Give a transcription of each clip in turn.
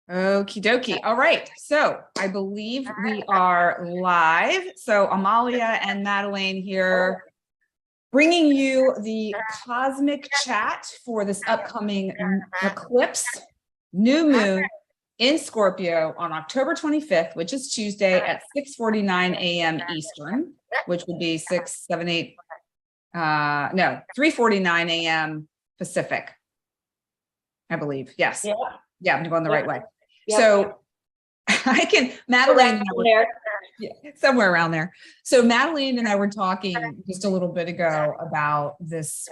Okie dokie. All right. So I believe we are live. So Amalia and Madelaine here, bringing you the cosmic chat for this upcoming eclipse, new moon in Scorpio on October 25th, which is Tuesday at 6:49 a.m. Eastern, which would be 3:49 a.m. Pacific, I believe. Yes. Yeah, I'm going the right way. Yep. So Madelaine and I were, somewhere around there. So Madelaine and I were talking just a little bit ago about this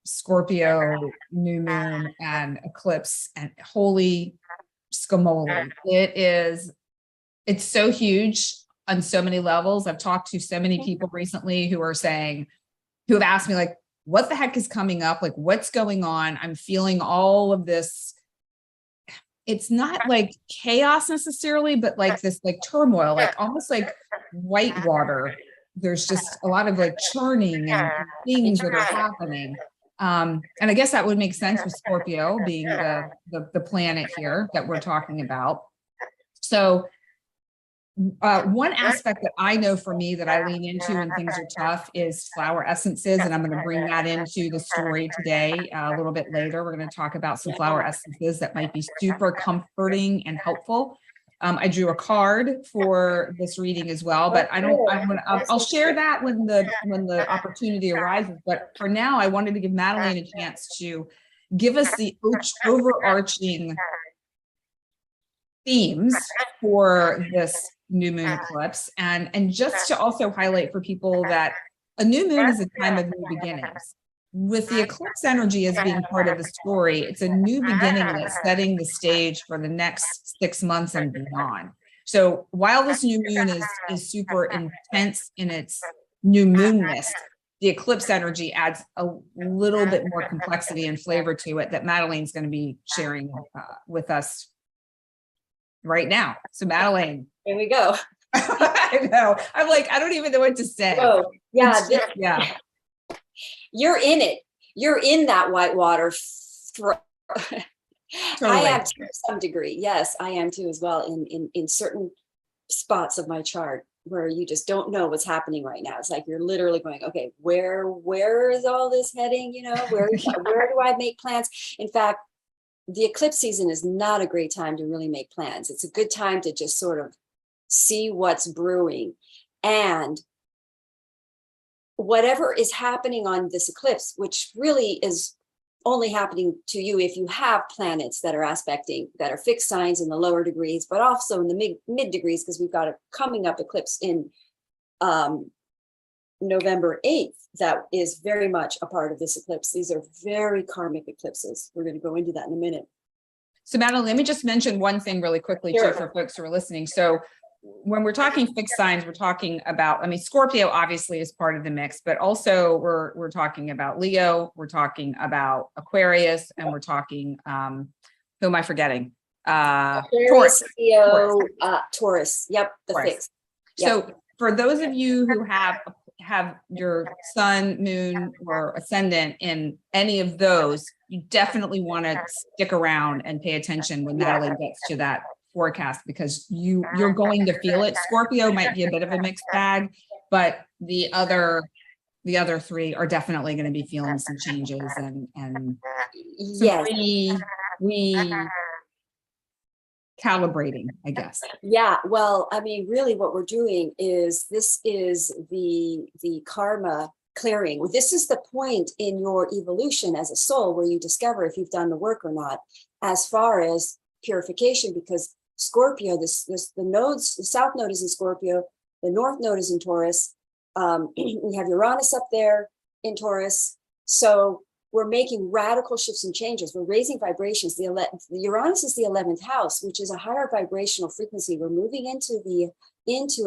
Scorpio new moon and eclipse, and holy scamoly. It's so huge on so many levels. I've talked to so many people recently who have asked me, like, what the heck is coming up? Like, what's going on? I'm feeling all of this. It's not like chaos necessarily, but like this, like turmoil, like almost like white water. There's just a lot of like churning and things that are happening. And I guess that would make sense with Scorpio being the planet here that we're talking about. So one aspect that I know for me that I lean into when things are tough is flower essences. And I'm going to bring that into the story today. A little bit later, we're going to talk about some flower essences that might be super comforting and helpful. I drew a card for this reading as well, but I'll share that when the opportunity arises. But for now, I wanted to give Madelaine a chance to give us the overarching themes for this new moon eclipse, and just to also highlight for people that a new moon is a time of new beginnings. With the eclipse energy as being part of the story, it's a new beginning that's setting the stage for the next 6 months and beyond. So while this new moon is super intense in its new moonness, the eclipse energy adds a little bit more complexity and flavor to it that Madelaine's going to be sharing with us right now. So Madelaine. Here we go. I know. I'm like, I don't even know what to say. Oh, yeah. Yeah. You're in it. You're in that white water. Totally. I am to some degree. Yes, I am too as well in certain spots of my chart where you just don't know what's happening right now. It's like you're literally going, okay, where is all this heading? You know, where do I make plans? In fact, the eclipse season is not a great time to really make plans. It's a good time to just sort of see what's brewing. And whatever is happening on this eclipse, which really is only happening to you if you have planets that are aspecting, that are fixed signs in the lower degrees, but also in the mid degrees, because we've got a coming up eclipse in November 8th that is very much a part of this eclipse. These are very karmic eclipses. We're going to go into that in a minute. So Madeleine, let me just mention one thing really quickly too for folks who are listening. So when we're talking fixed signs, we're talking about, I mean, Scorpio obviously is part of the mix, but also we're talking about Leo, we're talking about Aquarius, and we're talking, who am I forgetting? Aquarius, Leo, Taurus. Yep, the fixed. Yep. So for those of you who have your sun, moon, or ascendant in any of those, you definitely want to stick around and pay attention when Madelaine gets to that forecast, because you're going to feel it. Scorpio might be a bit of a mixed bag, but the other three are definitely going to be feeling some changes and yes, calibrating, I guess. Yeah, well, I mean, really what we're doing is, this is the karma clearing. This is the point in your evolution as a soul where you discover if you've done the work or not, as far as purification, because Scorpio, the nodes, the south node is in Scorpio, the north node is in Taurus. We have Uranus up there in Taurus. So we're making radical shifts and changes. We're raising vibrations. The Uranus is the 11th house, which is a higher vibrational frequency. We're moving into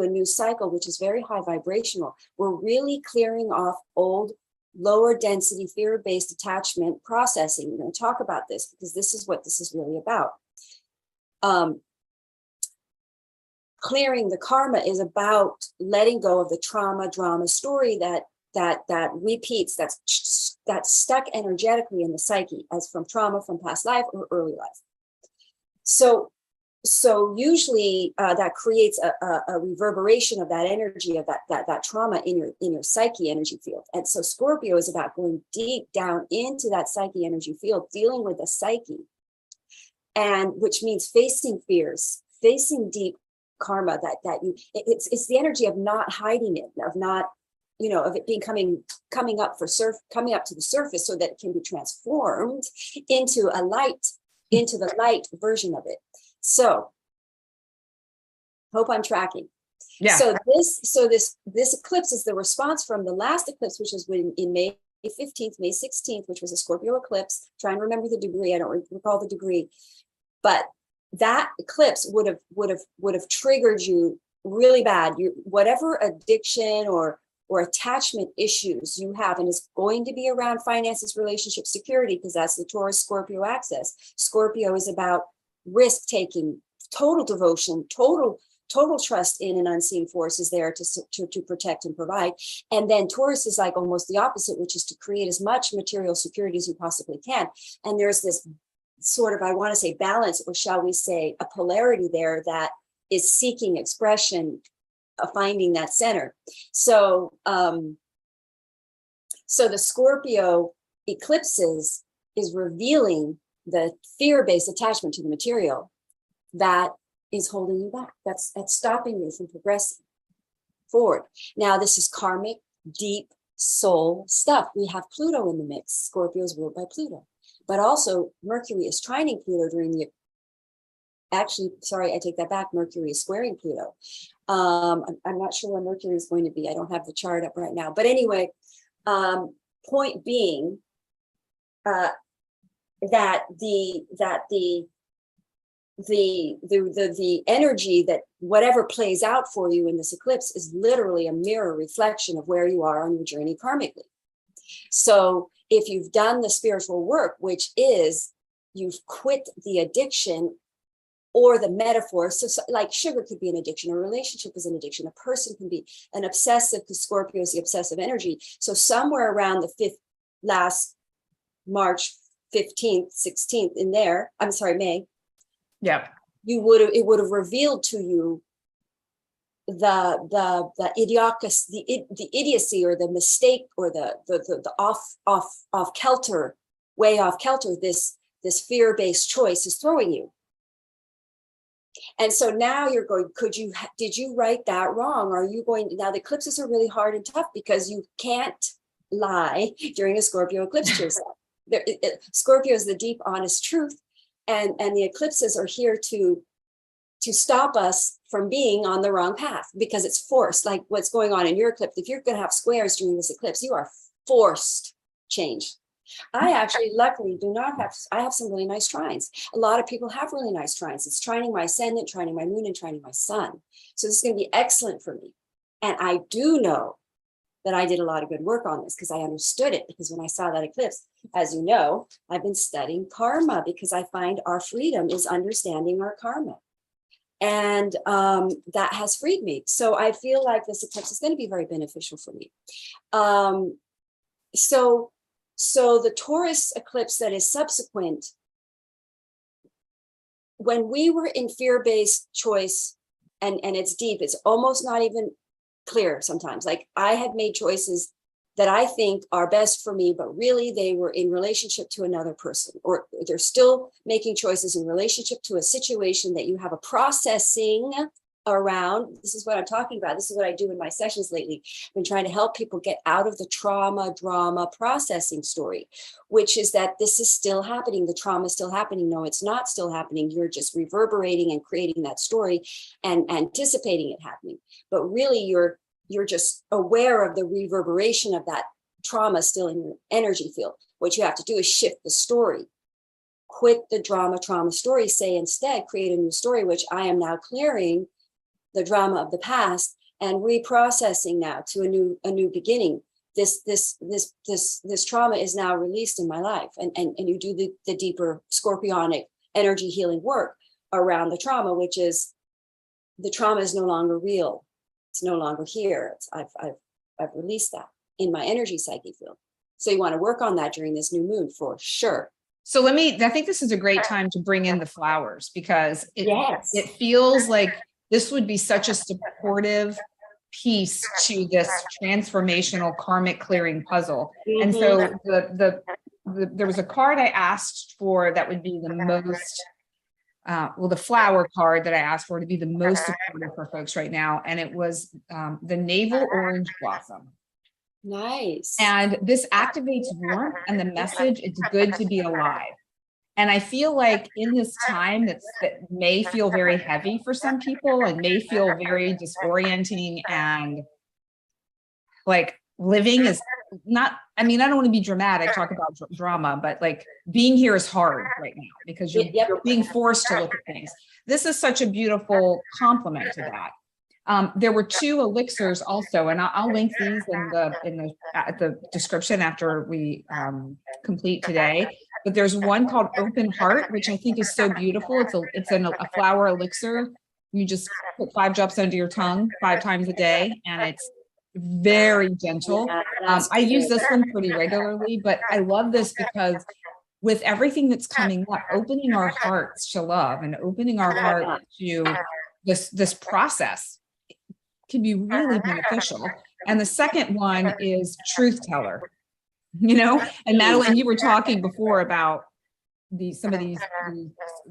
a new cycle, which is very high vibrational. We're really clearing off old, lower density, fear-based attachment processing. We're going to talk about this because this is what this is really about. Clearing the karma is about letting go of the trauma, drama story that repeats, that's stuck energetically in the psyche, as from trauma from past life or early life. So so usually that creates a reverberation of that energy of that trauma in your psyche energy field. And so Scorpio is about going deep down into that psyche energy field, dealing with the psyche, and which means facing fears, facing deep karma it's the energy of not hiding it, of not, of it being coming up to the surface so that it can be transformed into the light version of it. So hope I'm tracking. Yeah. So this eclipse is the response from the last eclipse, which was in May 15th, May 16th, which was a Scorpio eclipse. Try and remember the degree. I don't recall the degree, but that eclipse would have triggered you really bad. Whatever addiction or attachment issues you have, and it's going to be around finances, relationships, security, because that's the Taurus Scorpio axis. Scorpio is about risk taking, total devotion, total trust in an unseen force is there to protect and provide. And then Taurus is like almost the opposite, which is to create as much material security as you possibly can. And there's this sort of, I want to say balance, or shall we say a polarity there that is seeking expression, finding that center. So so the Scorpio eclipses is revealing the fear-based attachment to the material that is holding you back. That's stopping you from progressing forward. Now, this is karmic, deep soul stuff. We have Pluto in the mix. Scorpio is ruled by Pluto, but also Mercury is trining Pluto during the, actually, sorry, I take that back. Mercury is squaring Pluto. I'm not sure where Mercury is going to be. I don't have the chart up right now, but anyway, point being that the energy that whatever plays out for you in this eclipse is literally a mirror reflection of where you are on your journey karmically. So if you've done the spiritual work, which is you've quit the addiction or the metaphor, so like sugar could be an addiction, a relationship is an addiction, a person can be an obsessive, because Scorpio is the obsessive energy. So somewhere around the last March 15th, 16th in there, I'm sorry, May. Yeah. It would have revealed to you the idiocy or the mistake or the off kilter, way off kilter, this fear-based choice is throwing you. And so now you're going, did you write that wrong? Are you going, now the eclipses are really hard and tough because you can't lie during a Scorpio eclipse to yourself. Scorpio is the deep, honest truth. And the eclipses are here to stop us from being on the wrong path because it's forced, like what's going on in your eclipse. If you're going to have squares during this eclipse, you are forced change. I actually, luckily, do not have, I have some really nice trines. A lot of people have really nice trines. It's trining my ascendant, trining my moon, and trining my sun. So this is going to be excellent for me. And I do know that I did a lot of good work on this because I understood it. Because when I saw that eclipse, as you know, I've been studying karma because I find our freedom is understanding our karma. And that has freed me. So I feel like this eclipse is going to be very beneficial for me. So the Taurus eclipse that is subsequent, when we were in fear-based choice, and it's deep, it's almost not even clear sometimes. Like I had made choices that I think are best for me, but really they were in relationship to another person, or they're still making choices in relationship to a situation that you have a processing around. This is what I'm talking about. This is what I do in my sessions lately. I've been trying to help people get out of the trauma, drama processing story, which is that this is still happening. The trauma is still happening. No, it's not still happening. You're just reverberating and creating that story and anticipating it happening. But really you're just aware of the reverberation of that trauma still in your energy field. What you have to do is shift the story. Quit the trauma story. Say instead, create a new story, which I am now clearing the drama of the past and reprocessing now to a new beginning. This trauma is now released in my life, and you do the deeper scorpionic energy healing work around the trauma, which is the trauma is no longer real. It's no longer here. I've released that in my energy psyche field. So you want to work on that during this new moon for sure. So I think this is a great time to bring in the flowers, because Yes. it feels like this would be such a supportive piece to this transformational karmic clearing puzzle. And so there was a card I asked for that would be the most, the flower card that I asked for to be the most supportive for folks right now. And it was the Navel Orange Blossom. Nice. And this activates warmth and the message, it's good to be alive. And I feel like in this time that may feel very heavy for some people and may feel very disorienting, and like living is not, I mean, I don't want to be dramatic, talk about drama, but like being here is hard right now because you're being forced to look at things. This is such a beautiful complement to that. There were 2 elixirs also, and I'll link these at the description after we complete today. But there's one called Open Heart, which I think is so beautiful. It's a flower elixir. You just put 5 drops under your tongue 5 times a day, and it's very gentle. I use this one pretty regularly, but I love this because with everything that's coming up, opening our hearts to love and opening our heart to this process can be really beneficial. And the second one is Truth Teller, and Madelaine, you were talking before about some of these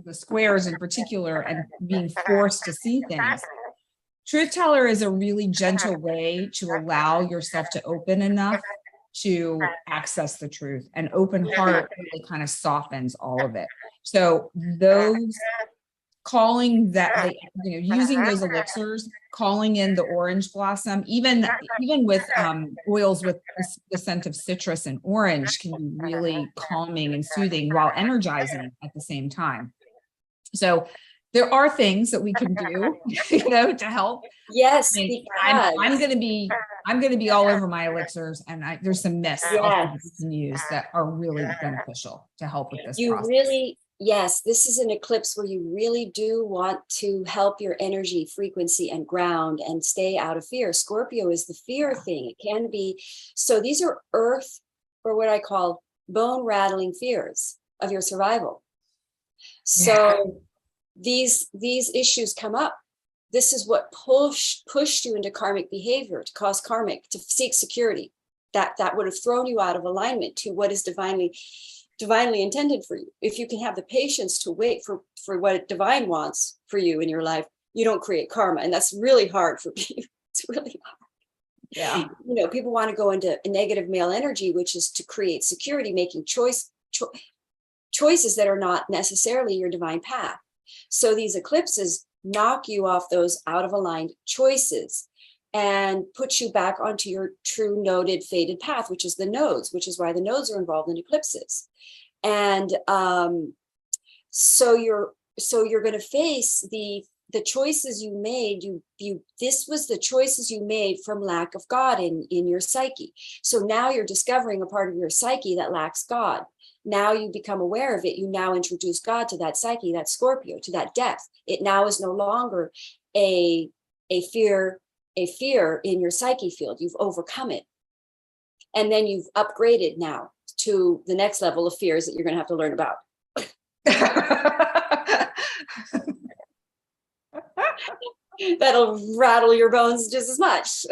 the squares in particular and being forced to see things. Truth Teller is a really gentle way to allow yourself to open enough to access the truth, and Open Heart really kind of softens all of it. So those calling that, using those elixirs, calling in the orange blossom, even with oils with the scent of citrus and orange, can be really calming and soothing while energizing at the same time. So there are things that we can do, to help. Yes, I'm going to be all over my elixirs, and there's some mists that you can use that are really beneficial to help with this process. Yes, this is an eclipse where you really do want to help your energy, frequency, and ground and stay out of fear. Scorpio is the fear thing. It can be. So these are earth, or what I call bone rattling fears of your survival. So these issues come up. This is what pushed you into karmic behavior, to cause karmic, to seek security. That would have thrown you out of alignment to what is divinely intended for you. If you can have the patience to wait for what divine wants for you in your life, you don't create karma. And that's really hard for people. It's really hard. Yeah. People want to go into a negative male energy, which is to create security, making choices that are not necessarily your divine path. So these eclipses knock you off those out of aligned choices and put you back onto your true noded fated path, which is the nodes, which is why the nodes are involved in eclipses. And so you're going to face the choices you made. This was the choices you made from lack of God in your psyche. So now you're discovering a part of your psyche that lacks God. Now you become aware of it. You now introduce God to that psyche, that Scorpio, to that depth. It now is no longer a fear in your psyche field. You've overcome it. And then you've upgraded now to the next level of fears that you're going to have to learn about. That'll rattle your bones just as much.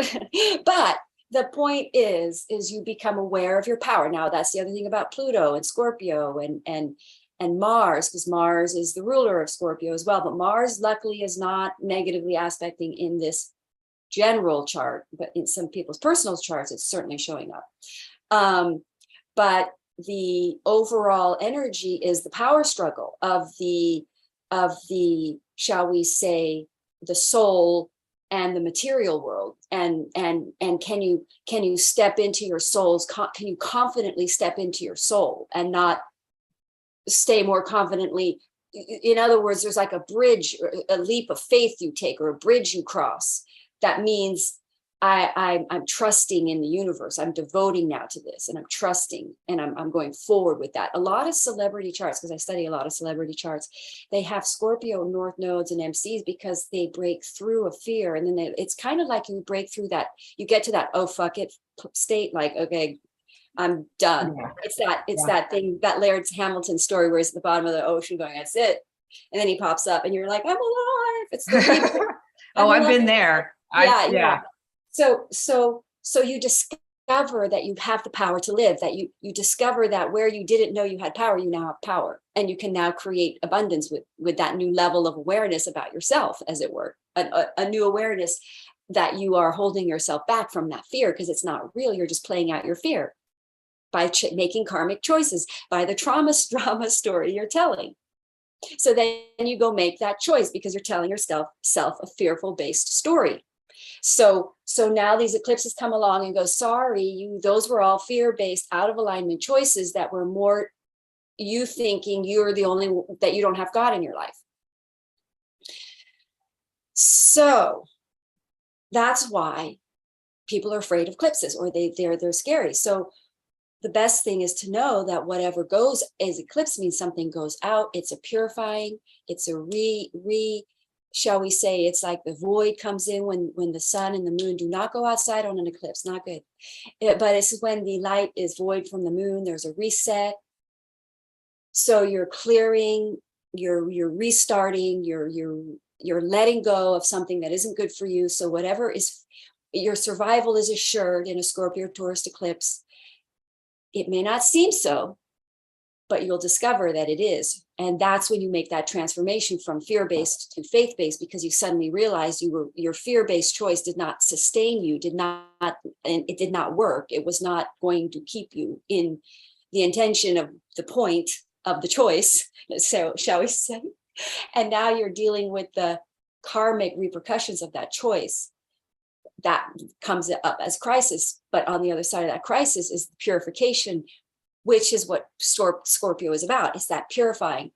But the point is you become aware of your power. Now, that's the other thing about Pluto and Scorpio and Mars, because Mars is the ruler of Scorpio as well. But Mars, luckily, is not negatively aspecting in this general chart, but in some people's personal charts, it's certainly showing up. But the overall energy is the power struggle of the, shall we say, the soul and the material world. And can you step into your soul's, can you confidently step into your soul and not stay more confidently? In other words, there's like a bridge, a leap of faith you take, or a bridge you cross. That means I'm trusting in the universe. I'm devoting now to this, and I'm trusting, and I'm going forward with that. A lot of celebrity charts, because I study a lot of celebrity charts, they have Scorpio North nodes and MCs because they break through a fear. And then it's kind of like you break through that, you get to that, oh, fuck it state, like, okay, I'm done. Yeah. It's that thing, that Laird Hamilton story where he's at the bottom of the ocean going, that's it. And then he pops up and you're like, I'm alive. It's the Oh, I've been there. Yeah. So you discover that you have the power to live, that you discover that where you didn't know you had power, you now have power, and you can now create abundance with that new level of awareness about yourself, as it were, a new awareness that you are holding yourself back from that fear because it's not real. You're just playing out your fear by making karmic choices, by the trauma drama story you're telling. So then you go make that choice because you're telling yourself a fearful based story. So now these eclipses come along and go, sorry, those were all fear-based, out of alignment choices that were more you thinking you're the only, that you don't have God in your life. So that's why people are afraid of eclipses, or they're scary. So the best thing is to know that whatever goes as eclipse means something goes out. It's a purifying, it's a shall we say, it's like the void comes in when the sun and the moon do not go outside on an eclipse, not good. But it's when the light is void from the moon, there's a reset. So you're clearing, you're restarting, you're letting go of something that isn't good for you. So whatever is, your survival is assured in a Scorpio Taurus eclipse. It may not seem so, but you'll discover that it is. And that's when you make that transformation from fear-based to faith-based, because you suddenly realize your fear-based choice did not sustain you, and it did not work. It was not going to keep you in the intention of the point of the choice, so shall we say. And now you're dealing with the karmic repercussions of that choice. That comes up as crisis, but on the other side of that crisis is the purification, which is what Scorpio is about. It's that purifying.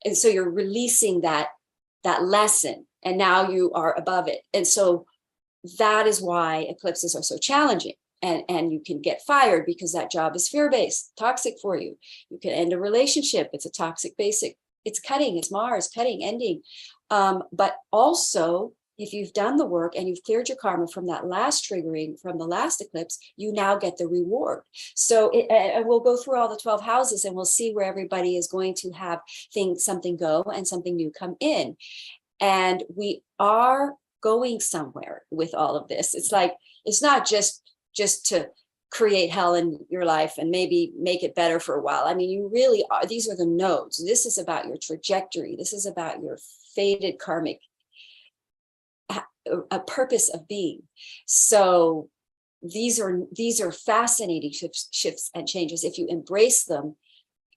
And so you're releasing that lesson, and now you are above it. And so that is why eclipses are so challenging, and you can get fired because that job is fear-based, toxic for you. You can end a relationship. It's a toxic basic. It's cutting, it's Mars, cutting, ending. But also, if you've done the work and you've cleared your karma from that last triggering, from the last eclipse, you now get the reward. So we'll go through all the 12 houses and we'll see where everybody is going to have something go and something new come in. And we are going somewhere with all of this. It's like, it's not just to create hell in your life and maybe make it better for a while. I mean, you really are, these are the nodes. This is about your trajectory. This is about your fated karmic a purpose of being. So these are fascinating shifts and changes if you embrace them,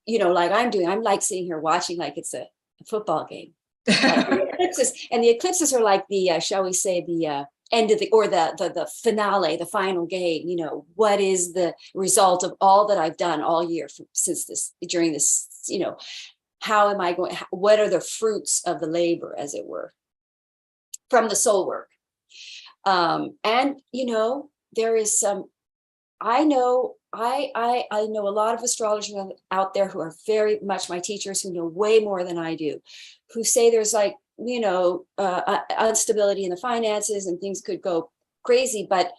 like I'm doing. I'm like sitting here watching like it's a football game. Like the eclipses are like the shall we say the end of the finale, the final game. What is the result of all that I've done all year during this, how am I going, what are the fruits of the labor, as it were, from the soul work. And there is some, I know a lot of astrologers out there who are very much my teachers, who know way more than I do, who say there's like, instability in the finances and things could go crazy, but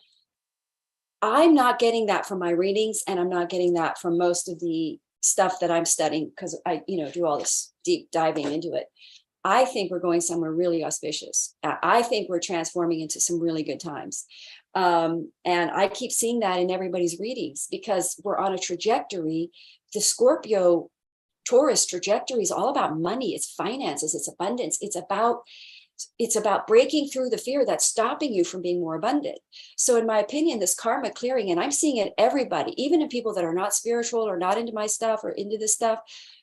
I'm not getting that from my readings, and I'm not getting that from most of the stuff that I'm studying, because I, do all this deep diving into it. I think we're going somewhere really auspicious. I think we're transforming into some really good times. And I keep seeing that in everybody's readings, because we're on a trajectory. The Scorpio Taurus trajectory is all about money. It's finances, it's abundance. It's about breaking through the fear that's stopping you from being more abundant. So in my opinion, this karma clearing, and I'm seeing it everybody, even in people that are not spiritual or not into my stuff or into this stuff,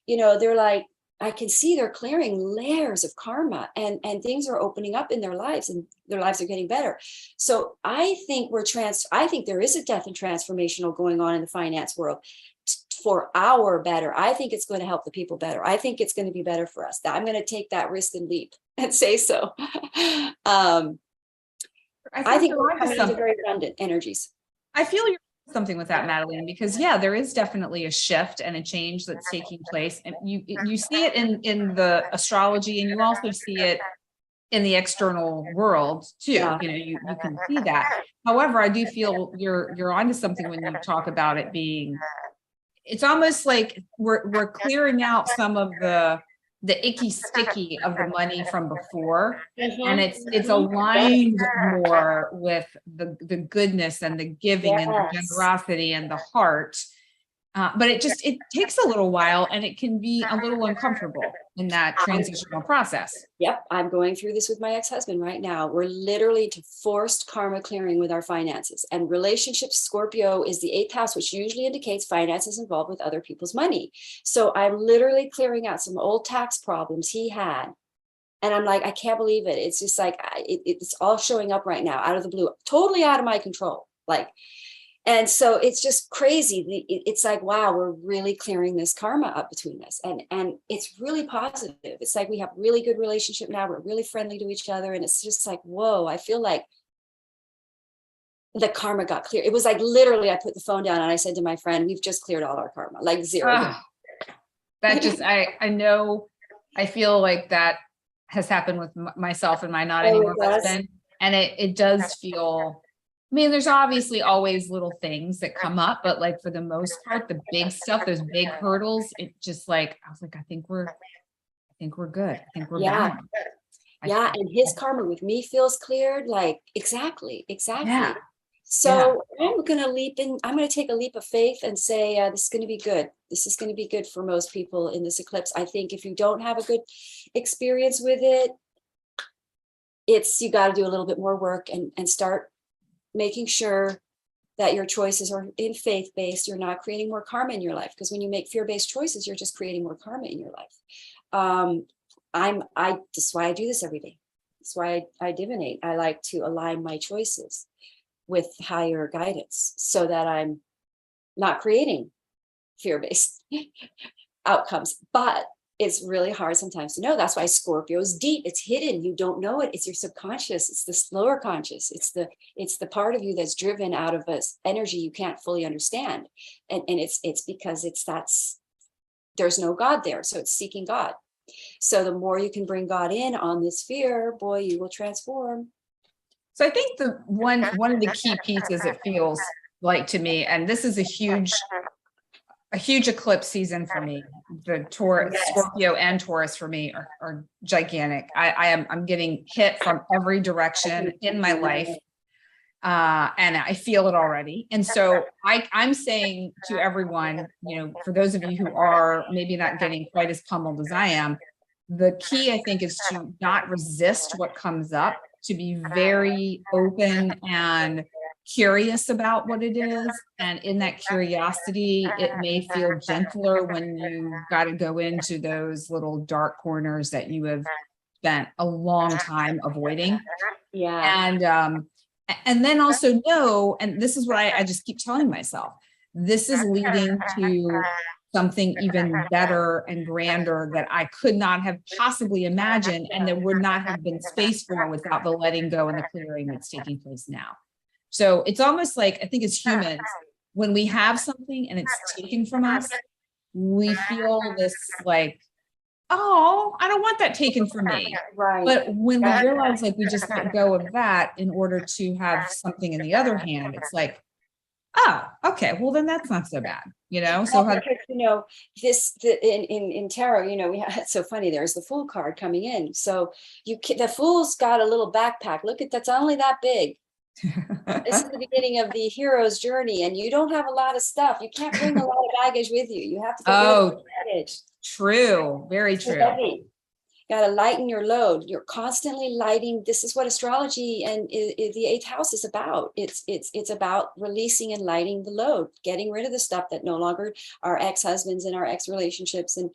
they're like, I can see they're clearing layers of karma, and things are opening up in their lives, and their lives are getting better. So I think I think there is a death and transformational going on in the finance world for our better. I think it's going to help the people better. I think it's going to be better for us. I'm going to take that risk and leap and say so. I think we're coming into very abundant energies. I feel you're something with that, Madelaine, because there is definitely a shift and a change that's taking place, and you see it in the astrology, and you also see it in the external world too. Yeah. You know, you can see that. However, I do feel you're onto something when you talk about it being, it's almost like we're clearing out some of the icky sticky of the money from before, and it's aligned more with the goodness and the giving and the generosity and the heart. But it takes a little while, and it can be a little uncomfortable in that transitional process. Yep, I'm going through this with my ex-husband right now. We're literally to forced karma clearing with our finances, and relationships. Scorpio is the 8th house, which usually indicates finances involved with other people's money. So I'm literally clearing out some old tax problems he had. And I'm like, I can't believe it. It's just like, it's all showing up right now out of the blue, totally out of my control. Like, and so it's just crazy. It's like, wow, we're really clearing this karma up between us. And it's really positive. It's like we have really good relationship now. We're really friendly to each other. And it's just like, whoa, I feel like the karma got clear. It was like, literally, I put the phone down and I said to my friend, we've just cleared all our karma, like zero. That just, I know, I feel like that has happened with myself and my not anymore husband. And it does feel, I mean, there's obviously always little things that come up, but like for the most part, the big stuff, those big hurdles, it just like, I was like, I think we're good. I think we're balanced. Yeah. And his karma with me feels cleared. Like, exactly. Yeah. So I'm going to take a leap of faith and say, this is going to be good. This is going to be good for most people in this eclipse. I think if you don't have a good experience with it, you got to do a little bit more work and start making sure that your choices are in faith-based. You're not creating more karma in your life, because when you make fear-based choices, you're just creating more karma in your life. That's why I do this every day. That's why I divinate. I like to align my choices with higher guidance so that I'm not creating fear-based outcomes. But it's really hard sometimes to know. That's why Scorpio is deep. It's hidden. You don't know it. It's your subconscious. It's the slower conscious. It's the part of you that's driven out of this energy you can't fully understand. And it's because there's no God there. So it's seeking God. So the more you can bring God in on this fear, boy, you will transform. So I think the one of the key pieces, it feels like to me, and this is a huge eclipse season for me. The Taurus, Scorpio and Taurus for me are gigantic. I'm getting hit from every direction in my life. And I feel it already. And so I'm saying to everyone, you know, for those of you who are maybe not getting quite as pummeled as I am, the key, I think, is to not resist what comes up, to be very open and curious about what it is. And in that curiosity, it may feel gentler when you got to go into those little dark corners that you have spent a long time avoiding. Yeah. And then also know, and this is what I just keep telling myself, this is leading to something even better and grander that I could not have possibly imagined, and there would not have been space for without the letting go and the clearing that's taking place now. So it's almost like, I think as humans, when we have something and it's taken from us, we feel this like, oh, I don't want that taken from me. Right. But when we realize like we just let go of that in order to have something in the other hand, it's like, oh, okay, well then that's not so bad, you know? So because, you know, in tarot, you know, it's so funny, there's the Fool card coming in. So the Fool's got a little backpack. Look at that's only that big. This is the beginning of the hero's journey, and you don't have a lot of stuff. You can't bring a lot of baggage with you. You have to get rid of the baggage. True, very true. Heavy. Got to lighten your load. You're constantly lighting. This is what astrology and the 8th house is about. It's about releasing and lighting the load, getting rid of the stuff that no longer our ex-husbands and our ex-relationships and,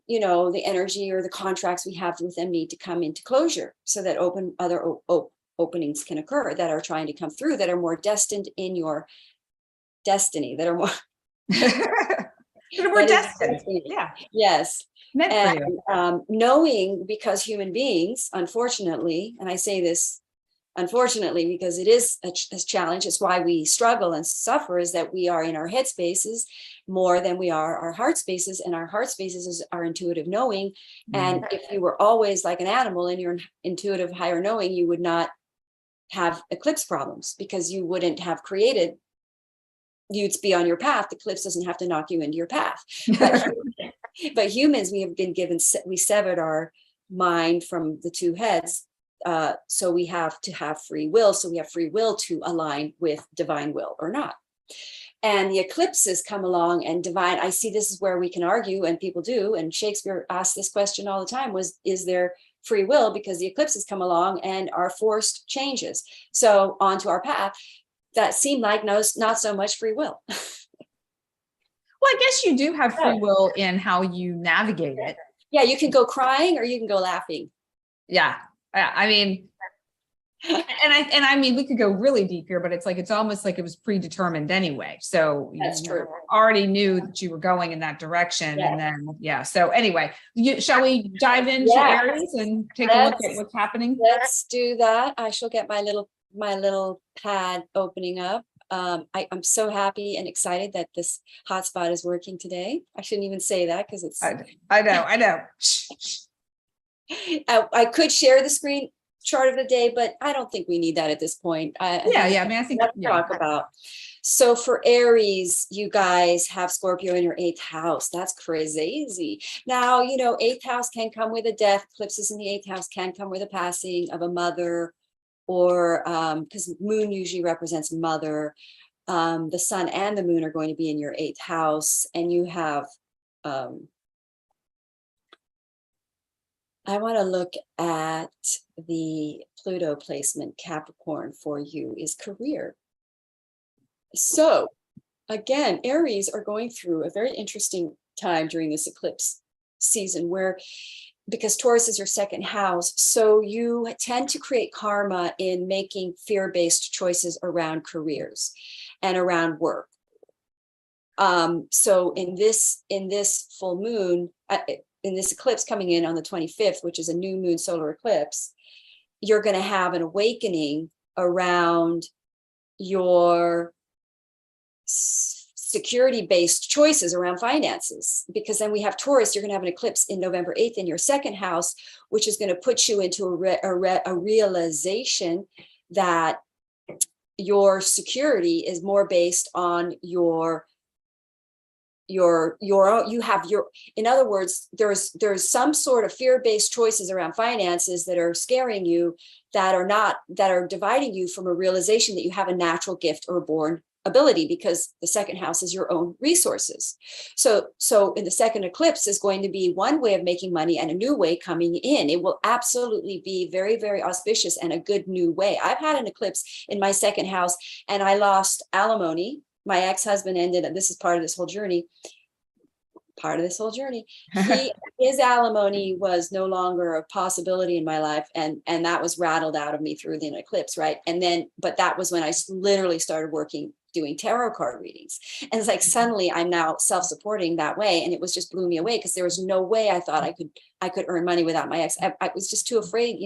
you know, the energy or the contracts we have with them need to come into closure so that other openings can occur that are trying to come through, that are more destined in your destiny, that are more destined. Yeah. Yes. Meant for you. Knowing, because human beings, unfortunately, and I say this unfortunately, because it is a challenge. It's why we struggle and suffer, is that we are in our head spaces more than we are our heart spaces, and our heart spaces is our intuitive knowing. And if you were always like an animal in your intuitive higher knowing, you would not have eclipse problems, because you wouldn't have created, you'd be on your path. The eclipse doesn't have to knock you into your path. But humans, we have been given, we severed our mind from the two heads. So we have to have free will. So we have free will to align with divine will or not. And the eclipses come along, and divine, I see this is where we can argue, and people do. And Shakespeare asked this question all the time, is there free will? Because the eclipses come along and are forced changes. So onto our path, that seemed like not so much free will. Well, I guess you do have free will in how you navigate it. Yeah, you can go crying or you can go laughing. Yeah. I mean, and I mean, we could go really deep here, but it's almost like it was predetermined anyway. So that's true. Already knew that you were going in that direction. And then, so anyway, shall we dive into Aries and take a look at what's happening? Let's do that. I shall get my little pad opening up. I'm so happy and excited that this hotspot is working today. I shouldn't even say that because it's. I know. I could share the screen chart of the day, but I don't think we need that at this point. I mean, I think let's talk about. So for Aries, you guys have Scorpio in your 8th house. That's crazy. Now, you know, 8th house can come with a death. Eclipses in the 8th house can come with a passing of a mother, or because moon usually represents mother. The sun and the moon are going to be in your 8th house, and you have I want to look at the Pluto placement Capricorn for you is career. So again, Aries are going through a very interesting time during this eclipse season, where because Taurus is your 2nd house, so you tend to create karma in making fear-based choices around careers and around work. So in this full moon, in this eclipse coming in on the 25th, which is a new moon solar eclipse, you're going to have an awakening around your security-based choices around finances. Because then we have Taurus, you're going to have an eclipse in November 8th in your 2nd house, which is going to put you into a realization that your security is more based on in other words, there's some sort of fear-based choices around finances that are scaring you, that are dividing you from a realization that you have a natural gift or a born ability, because the 2nd house is your own resources. So in the 2nd eclipse is going to be one way of making money and a new way coming in. It will absolutely be very, very auspicious and a good new way. I've had an eclipse in my 2nd house, and I lost alimony. My ex-husband this is part of this whole journey. His alimony was no longer a possibility in my life. And that was rattled out of me through the eclipse. Right. But that was when I literally started doing tarot card readings. And it's like, suddenly I'm now self-supporting that way. And it was just blew me away, because there was no way I thought I could earn money without my ex. I was just too afraid.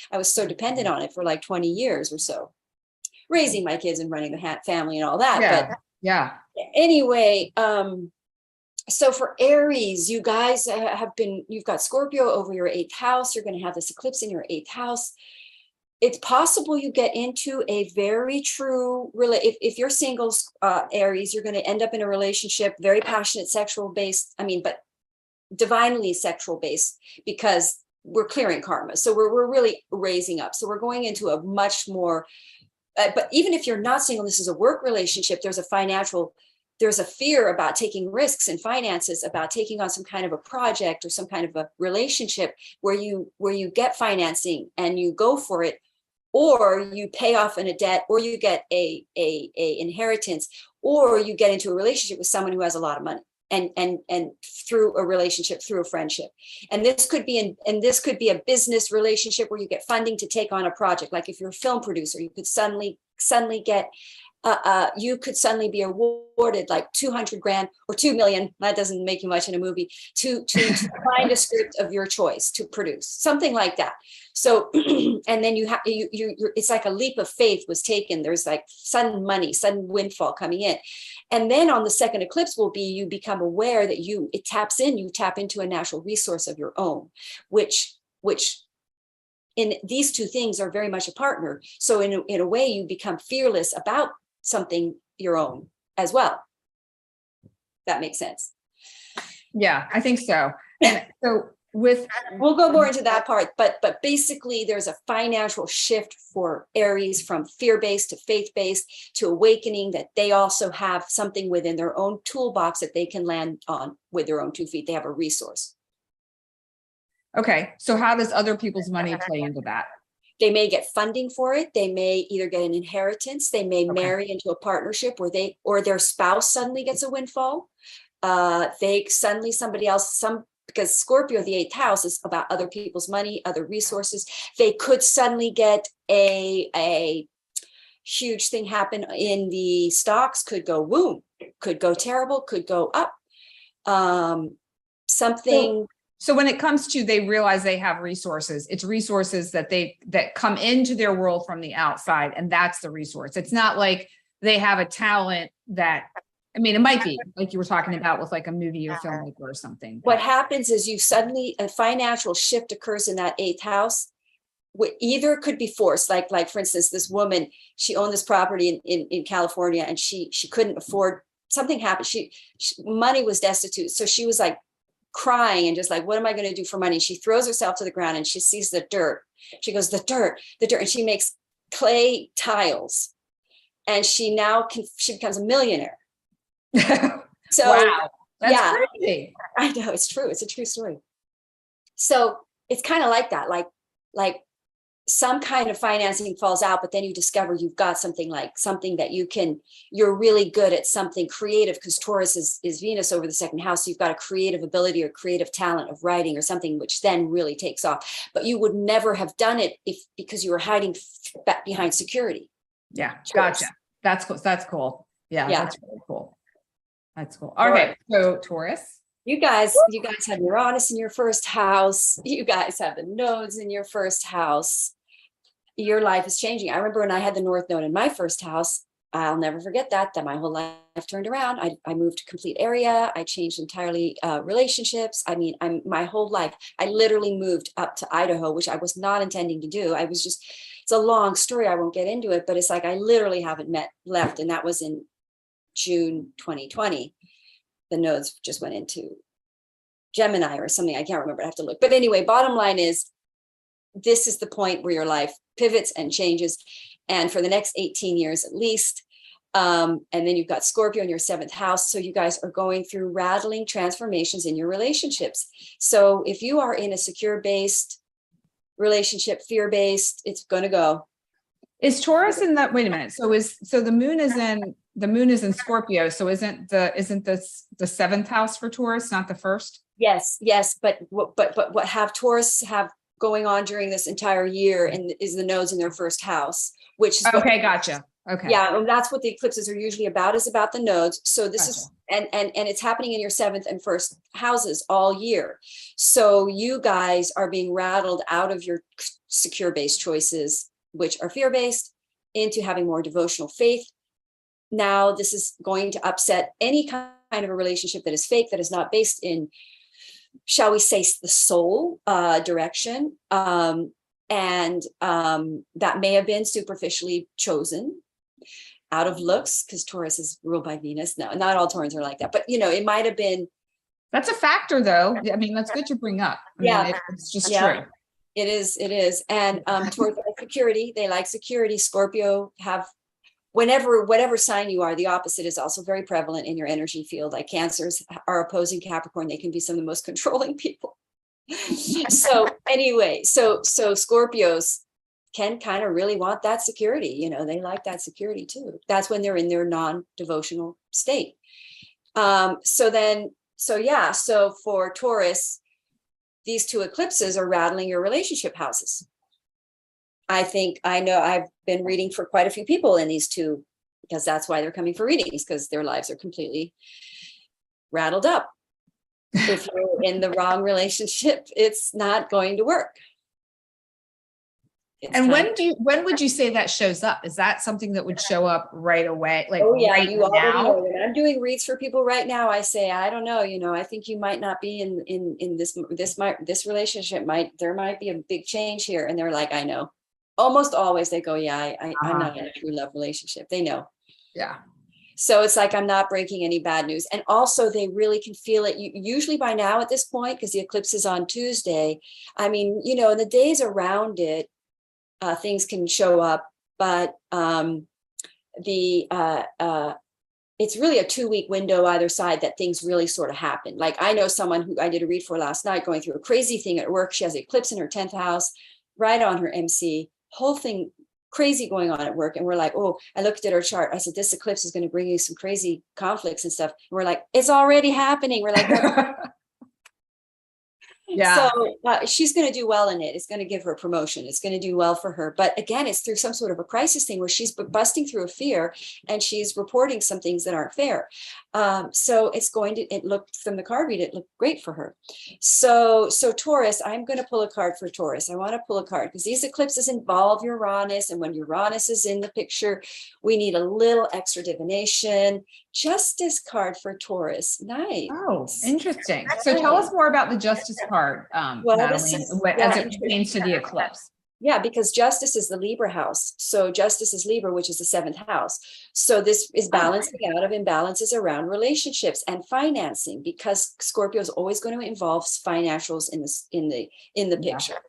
I was so dependent on it for like 20 years or so, raising my kids and running the family and all that. Anyway, so for Aries, you guys you've got Scorpio over your 8th house. You're going to have this eclipse in your 8th house. It's possible you get into a very true, if you're single, Aries, you're going to end up in a relationship, very passionate, sexual based, but divinely sexual based, because we're clearing karma. So we're really raising up. So we're going into a much more, but even if you're not single, this is a work relationship, there's a fear about taking risks in finances, about taking on some kind of a project or some kind of a relationship where you get financing and you go for it, or you pay off in a debt, or you get a inheritance, or you get into a relationship with someone who has a lot of money, and through a relationship, through a friendship. And this could be a business relationship where you get funding to take on a project. Like if you're a film producer, you could suddenly get you could suddenly be awarded like 200 grand or 2 million. That doesn't make you much in a movie to find a script of your choice to produce, something like that. So, and then it's like a leap of faith was taken. There's like sudden money, sudden windfall coming in. And then on the second eclipse will be, you become aware that you tap into a natural resource of your own, which in these two things are very much a partner. So in a way, you become fearless about something your own as well. That makes sense. Yeah, I think so. And so we'll go more into that part, but basically there's a financial shift for Aries from fear-based to faith-based to awakening, that they also have something within their own toolbox that they can land on with their own 2 feet. They have a resource. Okay, so how does other people's money play into that? They may get funding for it. They may either get an inheritance. They may marry into a partnership where their spouse suddenly gets a windfall. Somebody else, because Scorpio, the 8th house, is about other people's money, other resources. They could suddenly get a huge thing happen in the stocks, could go boom, could go terrible, could go up. So when it comes to, they realize they have resources, it's resources that come into their world from the outside, and that's the resource. It's not like they have a talent that, I mean, it might be like you were talking about with like a movie or filmmaker or something. What happens is a financial shift occurs in that 8th house. Either could be forced, like for instance, this woman, she owned this property in California, and she couldn't afford, something happened. She money was destitute. So she was like crying and just like, what am I going to do for money? She throws herself to the ground and she sees the dirt. She goes, the dirt, and she makes clay tiles, and she becomes a millionaire. So wow, that's crazy. I know, it's true. It's a true story. So it's kind of like that, like some kind of financing falls out, but then you discover you've got something that you're really good at, something creative, because Taurus is Venus over the 2nd house. So you've got a creative ability or creative talent of writing or something, which then really takes off. But you would never have done it because you were hiding back behind security. Yeah, gotcha. That's cool. That's cool. Yeah, that's really cool. That's cool. Okay, so Taurus. You guys have Uranus in your 1st house. You guys have the nodes in your 1st house. Your life is changing. I remember when I had the North Node in my 1st house, I'll never forget that my whole life turned around. I moved to complete area. I changed entirely relationships. I mean, my whole life, I literally moved up to Idaho, which I was not intending to do. It's a long story. I won't get into it, but it's like, I literally haven't left. And that was in June 2020. The nodes just went into Gemini or something. I can't remember. I have to look. But anyway, bottom line is, this is the point where your life pivots and changes. And for the next 18 years at least. And then you've got Scorpio in your 7th house. So you guys are going through rattling transformations in your relationships. So if you are in a secure-based relationship, fear-based, it's going to go. Is Taurus in that? Wait a minute. So the moon is in Scorpio. So isn't this the 7th house for Taurus, not the 1st? Yes. But what have Taurus have going on during this entire year and is the nodes in their 1st house, which is gotcha. Okay. Yeah, and that's what the eclipses are usually about, is about the nodes. So this is and it's happening in your 7th and 1st houses all year. So you guys are being rattled out of your secure-based choices, which are fear-based, into having more devotional faith. Now, this is going to upset any kind of a relationship that is fake, that is not based in, shall we say, the soul direction. And that may have been superficially chosen out of looks, because Taurus is ruled by Venus. No, not all Taurans are like that, but it might have been. That's a factor, though. I mean, that's good to bring up. I mean, it's just true. It is. And Taurus like security. They like security. Scorpio have, whatever sign you are, the opposite is also very prevalent in your energy field. Like Cancers are opposing Capricorn. They can be some of the most controlling people. So anyway, so Scorpios can kind of really want that security. They like that security too. That's when they're in their non-devotional state. So for Taurus, these two eclipses are rattling your relationship houses. I know I've been reading for quite a few people in these two because that's why they're coming for readings, because their lives are completely rattled up. If you're in the wrong relationship, it's not going to work. And when would you say that shows up? Is that something that would show up right away? Like, oh yeah, right you already now? know. When I'm doing reads for people right now, I say, I don't know, I think you might not be in this relationship, there might be a big change here. And they're like, I know. Almost always they go, yeah, I'm not in a true love relationship. They know. Yeah. So it's like, I'm not breaking any bad news. And also they really can feel it. Usually by now at this point, because the eclipse is on Tuesday, I mean, in the days around it, things can show up, but it's really a 2-week window either side that things really sort of happen. Like I know someone who I did a read for last night going through a crazy thing at work. She has an eclipse in her 10th house, right on her MC, whole thing crazy going on at work. And we're like, oh, I looked at her chart. I said, this eclipse is going to bring you some crazy conflicts and stuff. And we're like, it's already happening. We're like, yeah. So she's going to do well in it. It's going to give her a promotion. It's going to do well for her. But again, it's through some sort of a crisis thing where she's busting through a fear and she's reporting some things that aren't fair. So it looked from the card read, it looked great for her. So Taurus, I'm going to pull a card for Taurus. I want to pull a card because these eclipses involve Uranus. And when Uranus is in the picture, we need a little extra divination. Justice card for Taurus. Nice. Oh, interesting. So tell us more about the Justice card, Madelaine, as it pertains to the eclipse. Yeah, because Justice is the Libra house. So Justice is Libra, which is the 7th house. So this is balancing out of imbalances around relationships and financing, because Scorpio is always going to involve financials in the picture.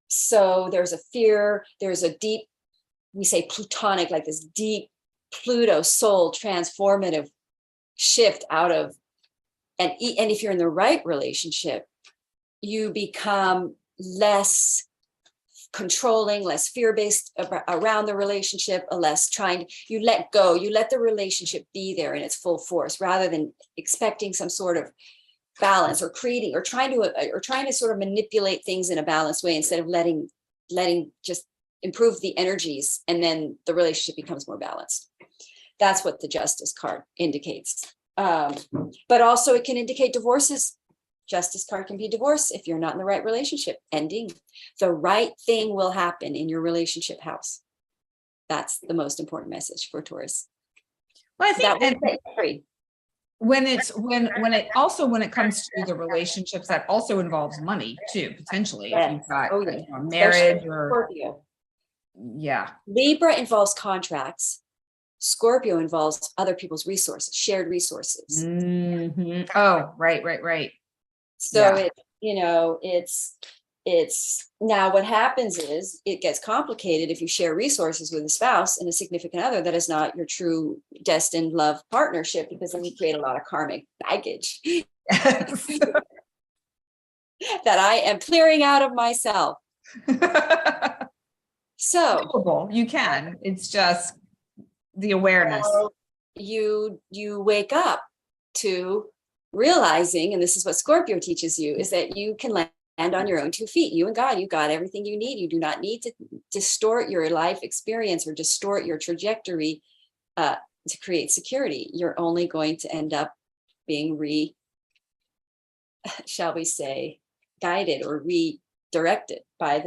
So there's a fear, there's a deep, we say plutonic, like this deep Pluto soul transformative shift out of, and if you're in the right relationship, you become less controlling, less fear-based around the relationship, you let go, you let the relationship be there in its full force rather than expecting some sort of balance or creating or trying to sort of manipulate things in a balanced way instead of letting just improve the energies, and then the relationship becomes more balanced. That's what the Justice card indicates. But also it can indicate divorces. Justice card can be divorce if you're not in the right relationship, ending. The right thing will happen in your relationship house. That's the most important message for Taurus. Well, I think when it comes to the relationships, that also involves money too, potentially. Yes. If you've got Marriage or Scorpio. Yeah. Libra involves contracts. Scorpio involves other people's resources, shared resources. Mm-hmm. Oh, right. So it's now what happens is it gets complicated if you share resources with a spouse and a significant other that is not your true destined love partnership, because then you create a lot of karmic baggage that I am clearing out of myself. So you can. It's just the awareness. You wake up to realizing, and this is what Scorpio teaches you, is that you can land on your own 2 feet. You and God, you got everything you need. You do not need to distort your life experience or distort your trajectory to create security. You're only going to end up being shall we say, guided or redirected by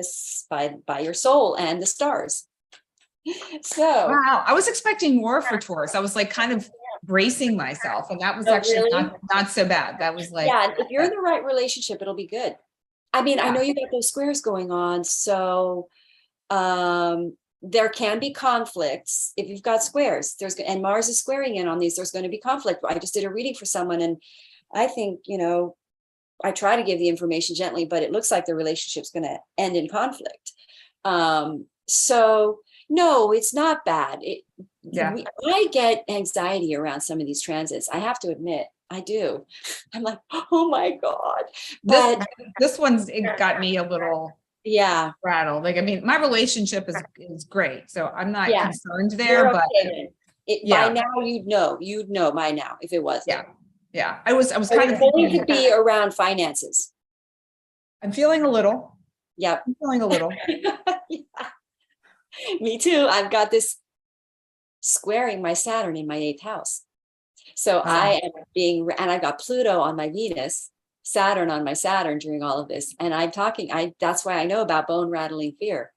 your soul and the stars. So wow, I was expecting more for Taurus. I was like kind of bracing myself, and that was actually not so bad. That was like, yeah, if you're in the right relationship, it'll be good. I mean, I know you got those squares going on, so there can be conflicts if you've got squares. And Mars is squaring in on these. There's going to be conflict. I just did a reading for someone, and I think I try to give the information gently, but it looks like the relationship's going to end in conflict. So no, it's not bad. I get anxiety around some of these transits. I have to admit, I do. I'm like, oh my God. But this it got me a little rattled. Like, I mean, my relationship is great, so I'm not concerned there. But by now you'd know by now if it was. Yeah. I was kind of thinking it could be around finances. I'm feeling a little. Yep. I'm feeling a little. Me too. I've got this squaring my Saturn in my 8th house. So I am being, and I've got Pluto on my Venus, Saturn on my Saturn during all of this. And I'm talking, that's why I know about bone rattling fear.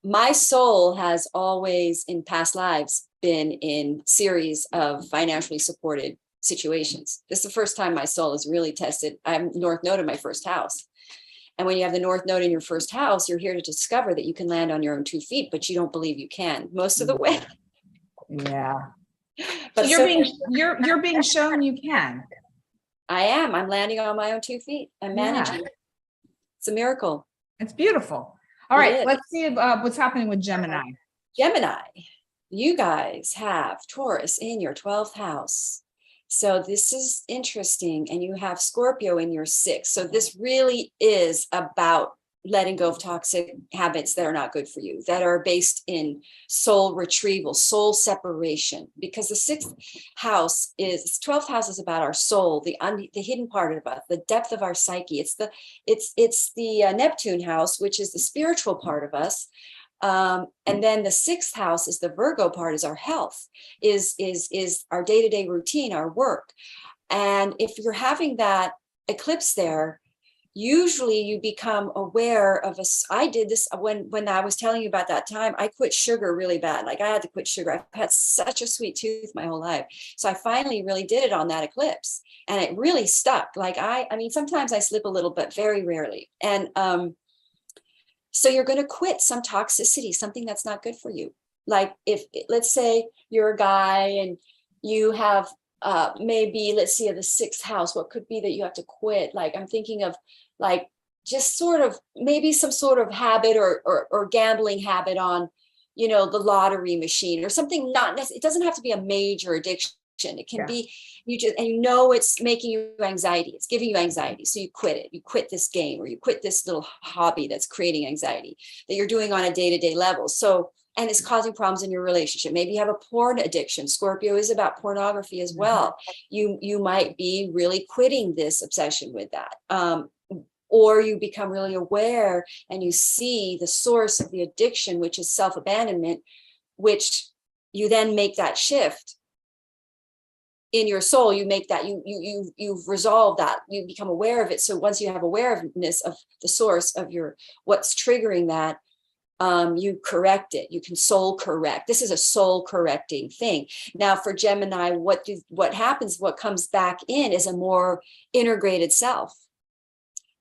My soul has always in past lives been in series of financially supported situations. This is the first time my soul is really tested. I'm North Node in my first house. And when you have the North Node in your first house, you're here to discover that you can land on your own 2 feet, but you don't believe you can most of the way. Yeah. But so you're being shown you can. I am. I'm landing on my own 2 feet. I'm managing. Yeah. It's a miracle. It's beautiful. All right, let's see what's happening with Gemini. Gemini, you guys have Taurus in your 12th house. So this is interesting. And you have Scorpio in your 6th. So this really is about letting go of toxic habits that are not good for you, that are based in soul retrieval, soul separation, because the 6th house is, 12th house is about our soul, the hidden part of us, the depth of our psyche. It's the Neptune house, which is the spiritual part of us. And then the 6th house is the Virgo part, is our health, is our day-to-day routine, our work. And if you're having that eclipse there, usually you become aware of I did this when I was telling you about that time, I quit sugar really bad. Like I had to quit sugar. I've had such a sweet tooth my whole life. So I finally really did it on that eclipse and it really stuck. Like I mean, sometimes I slip a little, but very rarely. And, so you're going to quit some toxicity, something that's not good for you. Like if, let's say you're a guy and you have maybe, let's see, the 6th house, what could be that you have to quit? Like I'm thinking of like just sort of maybe some sort of habit or gambling habit on, you know, the lottery machine or something. Not necessarily, it doesn't have to be a major addiction. It can be and you know it's making you anxiety, it's giving you anxiety, so you quit it, you quit this game or you quit this little hobby that's creating anxiety that you're doing on a day-to-day level. So, and it's causing problems in your relationship. Maybe you have a porn addiction. Scorpio is about pornography as well. You might be really quitting this obsession with that. Or you become really aware and you see the source of the addiction, which is self-abandonment, which you then make that shift in your soul. You make that, you've resolved that, you become aware of it. So once you have awareness of the source of what's triggering that, you correct it. You can soul correct. This is a soul correcting thing. Now for Gemini, what happens, what comes back in is a more integrated self.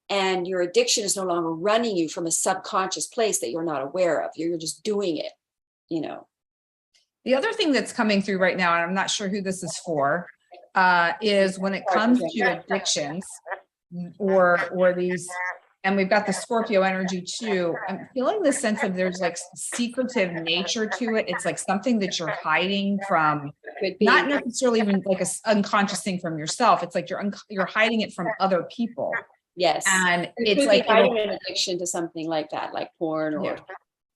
And your addiction is no longer running you from a subconscious place that you're not aware of. You're just doing it, you know. The other thing that's coming through right now, and I'm not sure who this is for, is when it comes to addictions or these, and we've got the Scorpio energy too. I'm feeling the sense of there's like secretive nature to it. It's like something that you're hiding from, not necessarily even like an unconscious thing from yourself. It's like you're hiding it from other people. Yes. And it's like hiding an addiction to something like that, like porn or.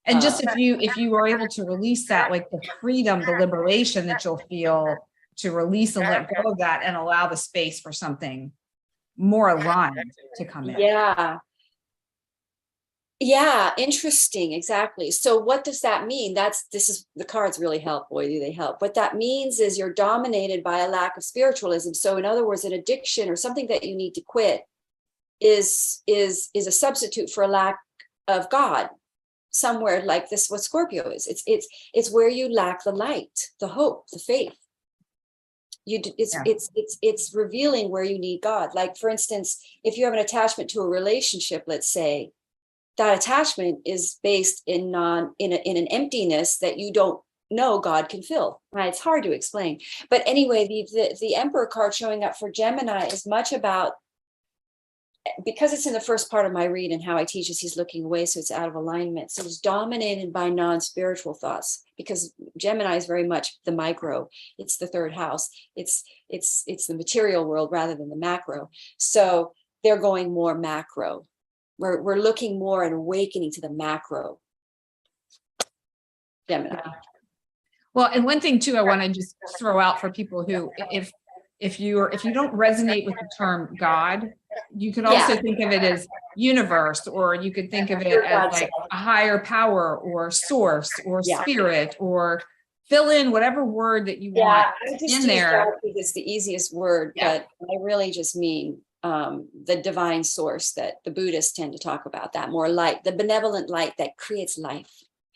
And just if you are able to release that, like the freedom, the liberation that you'll feel to release and let go of that and allow the space for something more aligned to come in. Yeah, interesting. Exactly. So what does that mean? The cards really help. Boy, do they help. What that means is you're dominated by a lack of spiritualism. So in other words, an addiction or something that you need to quit is a substitute for a lack of God. Somewhere like this, what Scorpio is, it's where you lack the light, the hope, the faith. It's revealing where you need God. Like for instance, if you have an attachment to a relationship, let's say, that attachment is based in an emptiness that you don't know God can fill. Right? It's hard to explain, but anyway, the Emperor card showing up for Gemini is much about, because it's in the first part of my read and how I teach is he's looking away, so it's out of alignment. So it's dominated by non-spiritual thoughts, because Gemini is very much the micro. It's the 3rd house. It's the material world rather than the macro. So they're going more macro. We're looking more and awakening to the macro. Gemini. Well, and one thing too, I want to just throw out for people who, if you don't resonate with the term God, you could also think of it as universe, or you could think of it as like a higher power or source or spirit, or fill in whatever word that you want in there. It's the easiest word, but I really just mean the divine source that the Buddhists tend to talk about, that more light, the benevolent light that creates life.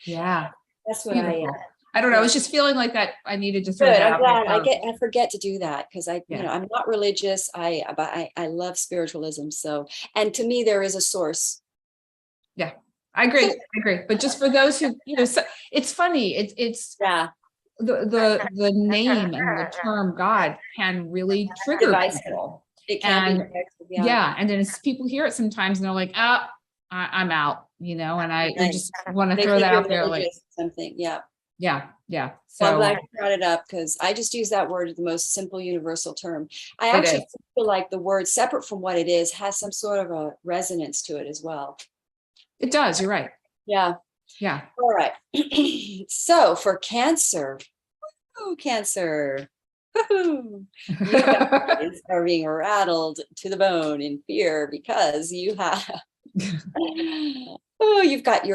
Yeah. That's what I don't know. I was just feeling like that. I needed to throw Good. that I'm out. glad. I forget to do that because you know, I'm not religious. I love spiritualism. So, and to me, there is a source. Yeah, I agree. But just for those who, you know, so, it's funny. It's the name and the term God can really trigger people. It can be divisive, and then as people hear it sometimes and they're like, I'm out, you know, and I just want to throw that out there, like something. So I'm glad you brought it up because I just use that word as the most simple universal term. I actually feel like the word, separate from what it is, has some sort of a resonance to it as well. It does. You're right. Yeah. All right. So for Cancer, you guys are being rattled to the bone in fear because you have you've got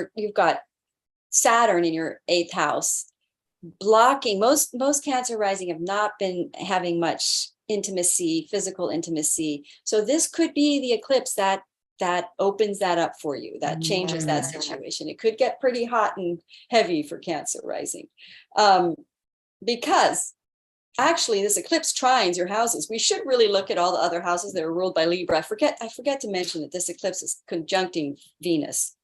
Saturn in your 8th house blocking. Most Cancer rising have not been having much intimacy, physical intimacy. So this could be the eclipse that opens that up for you, that changes that situation. It could get pretty hot and heavy for Cancer rising, because actually this eclipse trines your houses. We should really look at all the other houses that are ruled by Libra. I forget to mention that this eclipse is conjuncting Venus.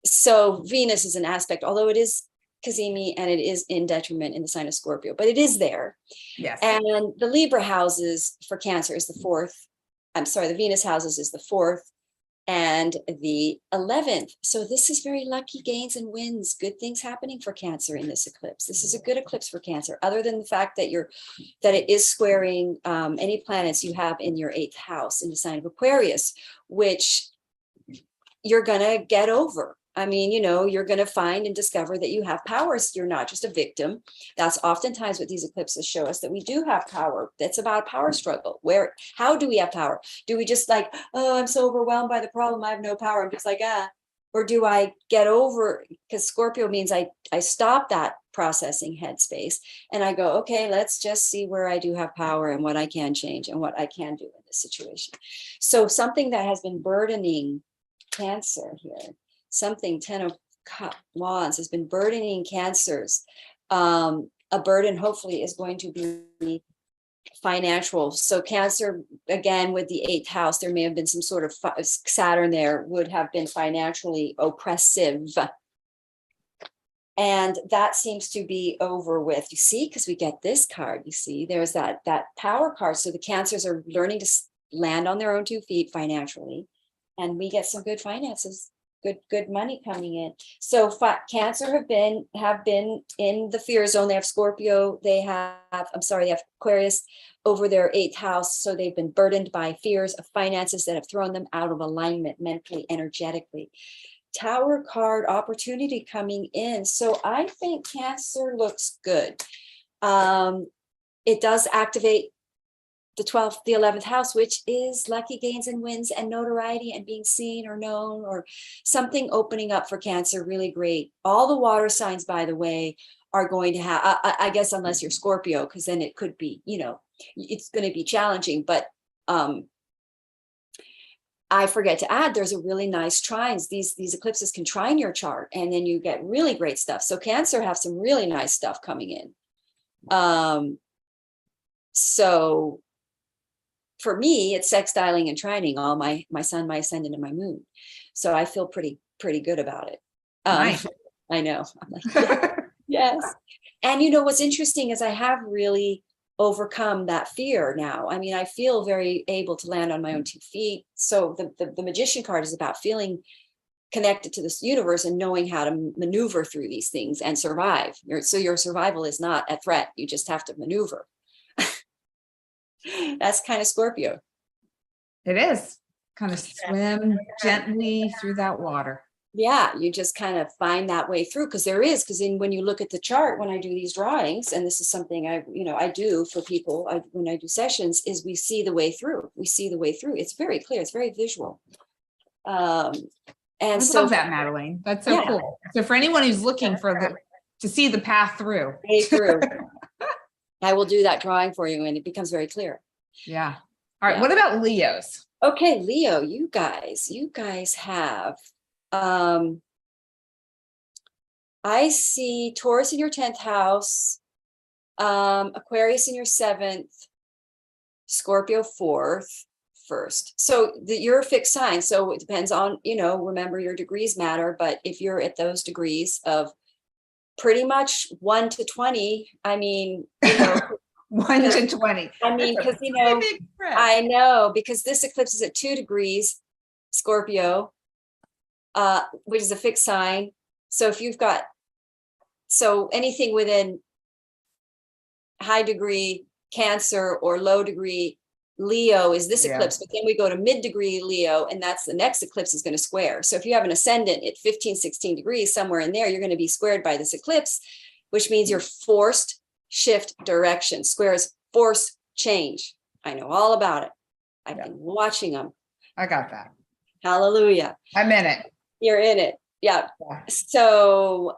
So Venus is an aspect, although it is Cazimi and it is in detriment in the sign of Scorpio, but it is there. Yes. And the Libra houses for Cancer is the 4th. I'm sorry, the Venus houses is the 4th and the 11th. So this is very lucky gains and wins, good things happening for Cancer in this eclipse. This is a good eclipse for Cancer, other than the fact that it is squaring any planets you have in your 8th house in the sign of Aquarius, which you're gonna get over. I mean, you know, you're going to find and discover that you have powers. You're not just a victim. That's oftentimes what these eclipses show us, that we do have power. That's about a power struggle. How do we have power? Do we just like, oh, I'm so overwhelmed by the problem, I have no power, I'm just like, or do I get over, because Scorpio means I stop that processing headspace and I go, okay, let's just see where I do have power and what I can change and what I can do in this situation. So something that has been burdening Cancer here, something 10 of Wands has been burdening Cancers. A burden hopefully is going to be financial. So Cancer, again, with the 8th house, there may have been some sort of Saturn there would have been financially oppressive. And that seems to be over with, you see, because we get this card, you see, there's that power card. So the Cancers are learning to land on their own 2 feet financially, and we get some good finances. Good money coming in. So Cancer have been in the fear zone. They have Scorpio. They have Aquarius over their 8th house. So they've been burdened by fears of finances that have thrown them out of alignment mentally, energetically. Tower card, opportunity coming in. So I think Cancer looks good. It does activate the 12th, the 11th house, which is lucky gains and wins and notoriety and being seen or known, or something opening up for Cancer. Really great. All the water signs, by the way, are going to have, I guess, unless you're Scorpio, because then it could be, you know, it's going to be challenging. But I forget to add, there's a really nice trines. These eclipses can trine your chart, and then you get really great stuff. So Cancer have some really nice stuff coming in. So for me, it's sextiling and trining all my sun, my ascendant, and my moon. So I feel pretty good about it. Nice. I know. I'm like, yes. And you know, what's interesting is I have really overcome that fear now. I mean, I feel very able to land on my own 2 feet. So the Magician card is about feeling connected to this universe and knowing how to maneuver through these things and survive. So your survival is not a threat. You just have to maneuver. That's kind of Scorpio. It is. Kind of swim gently through that water. Yeah, you just kind of find that way through, because when you look at the chart, when I do these drawings, and this is something I do for people when I do sessions, is we see the way through. It's very clear. It's very visual. And I so love that, Madelaine. That's so yeah. cool. So for anyone who's looking to see the path through. I will do that drawing for you and it becomes very clear. Yeah. All right. What about Leos? Okay, Leo, you guys have, I see Taurus in your 10th house, Aquarius in your 7th, Scorpio 4th, first. So you're a fixed sign. So it depends on, remember your degrees matter, but if you're at those degrees of pretty much 1 to 20, I mean, 1 to 20. I mean, because, I know, because this eclipse is at 2 degrees, Scorpio, which is a fixed sign. So if you've got, anything within high degree Cancer or low degree Leo is this eclipse, but then we go to mid-degree Leo, and that's the next eclipse is going to square. So if you have an ascendant at 15, 16 degrees, somewhere in there, you're going to be squared by this eclipse, which means you're forced shift direction. Squares force change. I know all about it. I've been watching them. I got that. Hallelujah. I'm in it. You're in it. Yeah. So,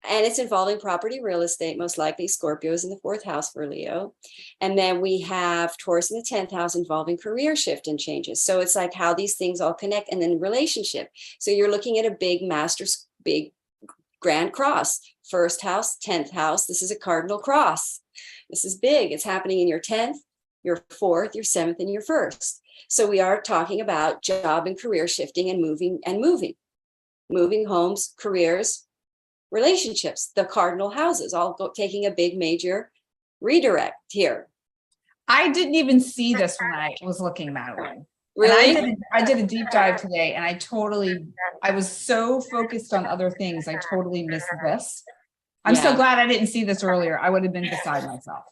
and it's involving property, real estate, most likely. Scorpio is in the 4th house for Leo. And then we have Taurus in the 10th house involving career shift and changes. So it's like how these things all connect, and then relationship. So you're looking at a big big grand cross, 1st house, 10th house. This is a cardinal cross. This is big. It's happening in your 10th, your 4th, your 7th, and your 1st. So we are talking about job and career shifting and moving homes, careers, relationships, the cardinal houses, all taking a big major redirect here. I didn't even see this when I was looking, Madelaine. Really? And I did a deep dive today, and I was so focused on other things. I totally missed this. I'm so glad I didn't see this earlier. I would have been beside myself.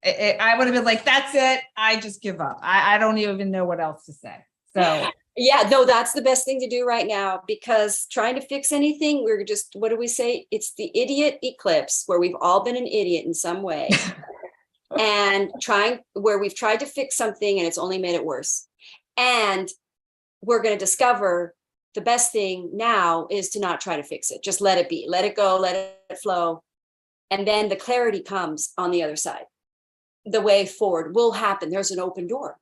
I would have been like, that's it. I just give up. I don't even know what else to say. So yeah, no, that's the best thing to do right now, because trying to fix anything, we're just, what do we say? It's the idiot eclipse, where we've all been an idiot in some way. And where we've tried to fix something and it's only made it worse. And we're going to discover the best thing now is to not try to fix it. Just let it be, let it go, let it flow. And then the clarity comes on the other side. The way forward will happen. There's an open door.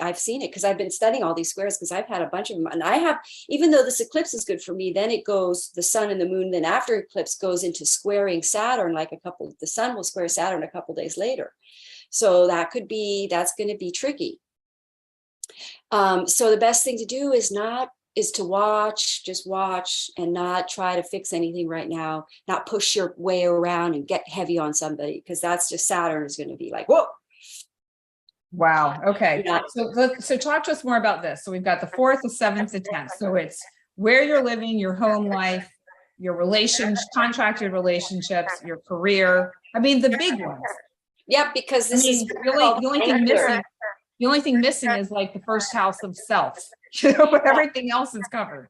I've seen it because I've been studying all these squares, because I've had a bunch of them. And I have, even though this eclipse is good for me, then it goes, the sun and the moon, then after eclipse goes into squaring Saturn, the sun will square Saturn a couple days later. So that's going to be tricky. So the best thing to do is to just watch and not try to fix anything right now, not push your way around and get heavy on somebody, because that's just Saturn is going to be like, whoa. Wow. Okay. Yeah. So talk to us more about this. So we've got the 4th, the 7th, the 10th. So it's where you're living, your home life, your contracted relationships, your career. I mean, the big ones. Yeah, because this is the only thing missing is like the 1st house of self, but everything else is covered.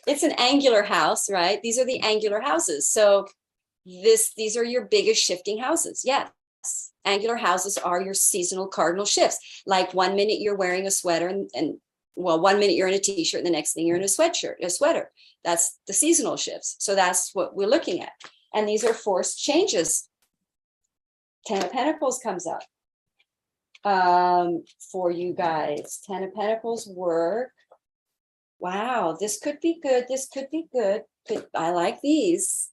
It's an angular house, right? These are the angular houses. So these are your biggest shifting houses. Yes. Angular houses are your seasonal cardinal shifts. Like 1 minute you're wearing a sweater and 1 minute you're in a t-shirt, and the next thing you're in a sweater. That's the seasonal shifts. So that's what we're looking at. And these are forced changes. 10 of Pentacles comes up for you guys. 10 of Pentacles work. Wow, this could be good. This could be good. I like these.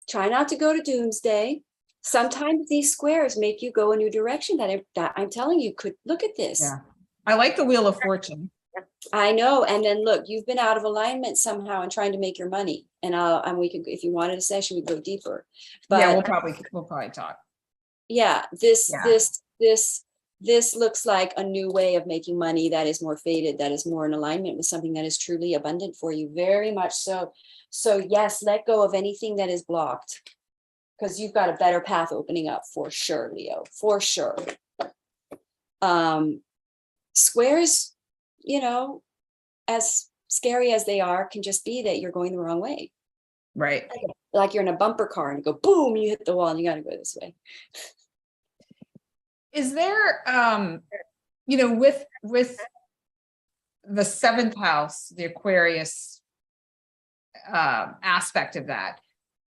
Try not to go to doomsday. Sometimes these squares make you go a new direction that I'm telling you, could look at this. Yeah. I like the Wheel of Fortune. I know. And then look, you've been out of alignment somehow and trying to make your money. And we could, if you wanted a session, we'd go deeper. But yeah, we'll probably talk. Yeah, this looks like a new way of making money that is more fated, that is more in alignment with something that is truly abundant for you. Very much so. So yes, let go of anything that is blocked, because you've got a better path opening up for sure, Leo, for sure. Squares, as scary as they are, can just be that you're going the wrong way. Right. Like you're in a bumper car and you go, boom, you hit the wall and you got to go this way. Is there, with the seventh house, the Aquarius aspect of that.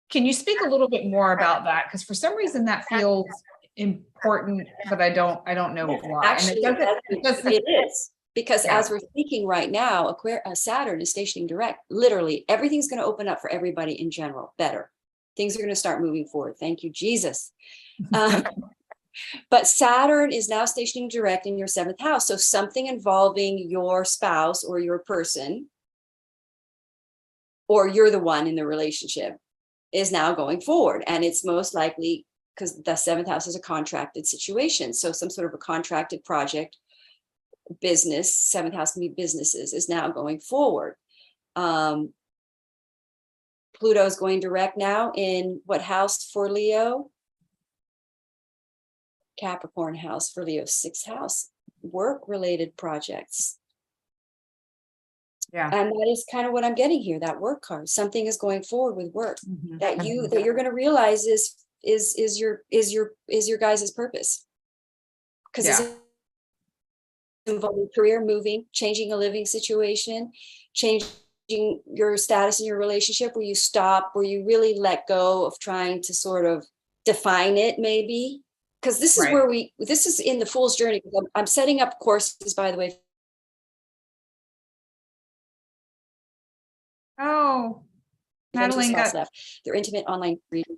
Can you speak a little bit more about that? Because for some reason that feels important, but I don't know why. Actually, it is. Because Yeah. as we're speaking right now, Saturn is stationing direct. Literally, everything's going to open up for everybody in general. Better. Things are going to start moving forward. Thank you, Jesus. But Saturn is now stationing direct in your seventh house. So something involving your spouse or your person, or you're the one in the relationship, is now going forward. And it's most likely because the seventh house is a contracted situation. So some sort of a contracted project, business, seventh house can be businesses, is now going forward. Pluto is going direct now in what house for Leo? Capricorn house for Leo, sixth house, work related projects. Yeah. And that is kind of what I'm getting here, that work card. Something is going forward with work that you're going to realize is your guys' purpose. Because it's involving career, moving, changing a living situation, changing your status in your relationship, where you stop, where you really let go of trying to sort of define it, maybe. Because this is where this is in the Fool's Journey. I'm setting up courses, by the way. Oh, Madelaine got left. They're intimate online reading.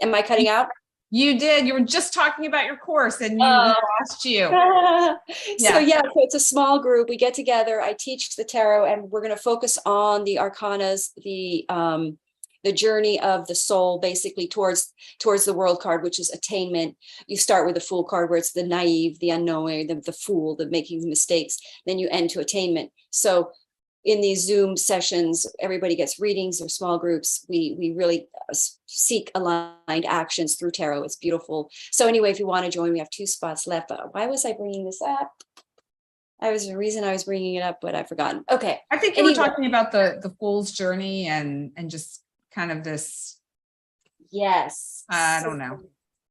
Am I cutting out? You did. You were just talking about your course and we lost you. So it's a small group. We get together. I teach the tarot, and we're going to focus on the arcanas, the journey of the soul, basically towards the world card, which is attainment. You start with the Fool card, where it's the naive, the unknowing, the fool, the making mistakes. Then you end to attainment. So in these Zoom sessions, everybody gets readings or small groups. We really seek aligned actions through tarot. It's beautiful. So anyway, if you want to join, we have 2 spots left. But why was I bringing this up? The reason I was bringing it up, but I've forgotten. Okay. I think you were talking about the Fool's Journey and just kind of this. Yes. I don't know.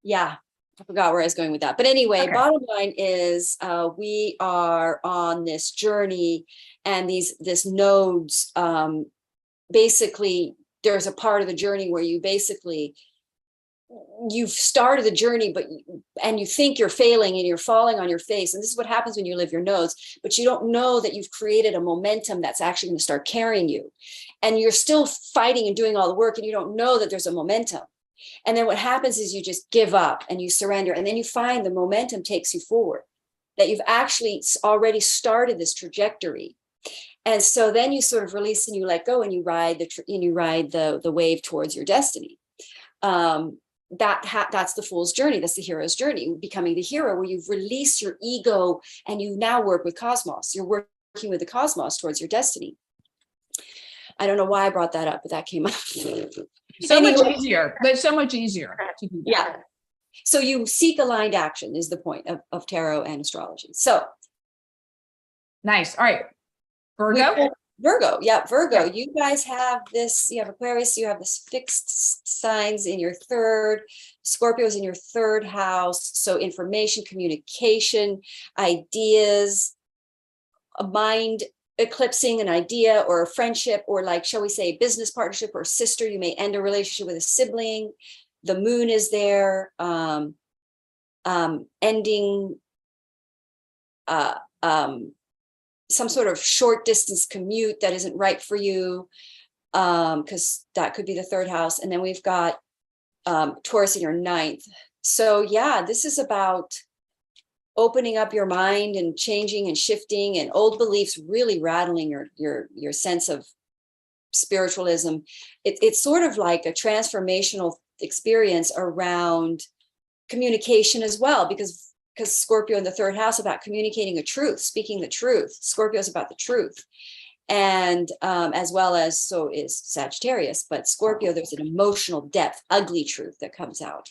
Yeah. I forgot where I was going with that. But anyway, bottom line is we are on this journey, and this nodes, basically there's a part of the journey where you've started the journey, and you think you're failing and you're falling on your face. And this is what happens when you live your nodes, but you don't know that you've created a momentum that's actually going to start carrying you. And you're still fighting and doing all the work, and you don't know that there's a momentum. And then what happens is you just give up and you surrender. And then you find the momentum takes you forward, that you've actually already started this trajectory. And so then you sort of release and you let go, and you ride the wave towards your destiny. That's the Fool's Journey. That's the hero's journey, becoming the hero, where you've released your ego and you now work with cosmos. You're working with the cosmos towards your destiny. I don't know why I brought that up, but that came up. Much easier. But so much easier to do that. Yeah. So you seek aligned action is the point of tarot and astrology. So nice. All right. Virgo. Virgo. Yeah. Virgo. You guys have this, you have Aquarius, you have this fixed signs in your third, Scorpio's in your third house. So information, communication, ideas, a mind eclipsing an idea or a friendship, or like, shall we say, a business partnership or sister. You may end a relationship with a sibling. The moon is there, ending some sort of short distance commute that isn't right for you, because that could be the third house. And then we've got Taurus in your ninth. So yeah, this is about opening up your mind and changing and shifting, and old beliefs really rattling your sense of spiritualism. It's sort of like a transformational experience around communication as well, because Scorpio in the third house about communicating a truth, speaking the truth. Scorpio is about the truth. And as well as, so is Sagittarius, but Scorpio, there's an emotional depth, ugly truth that comes out.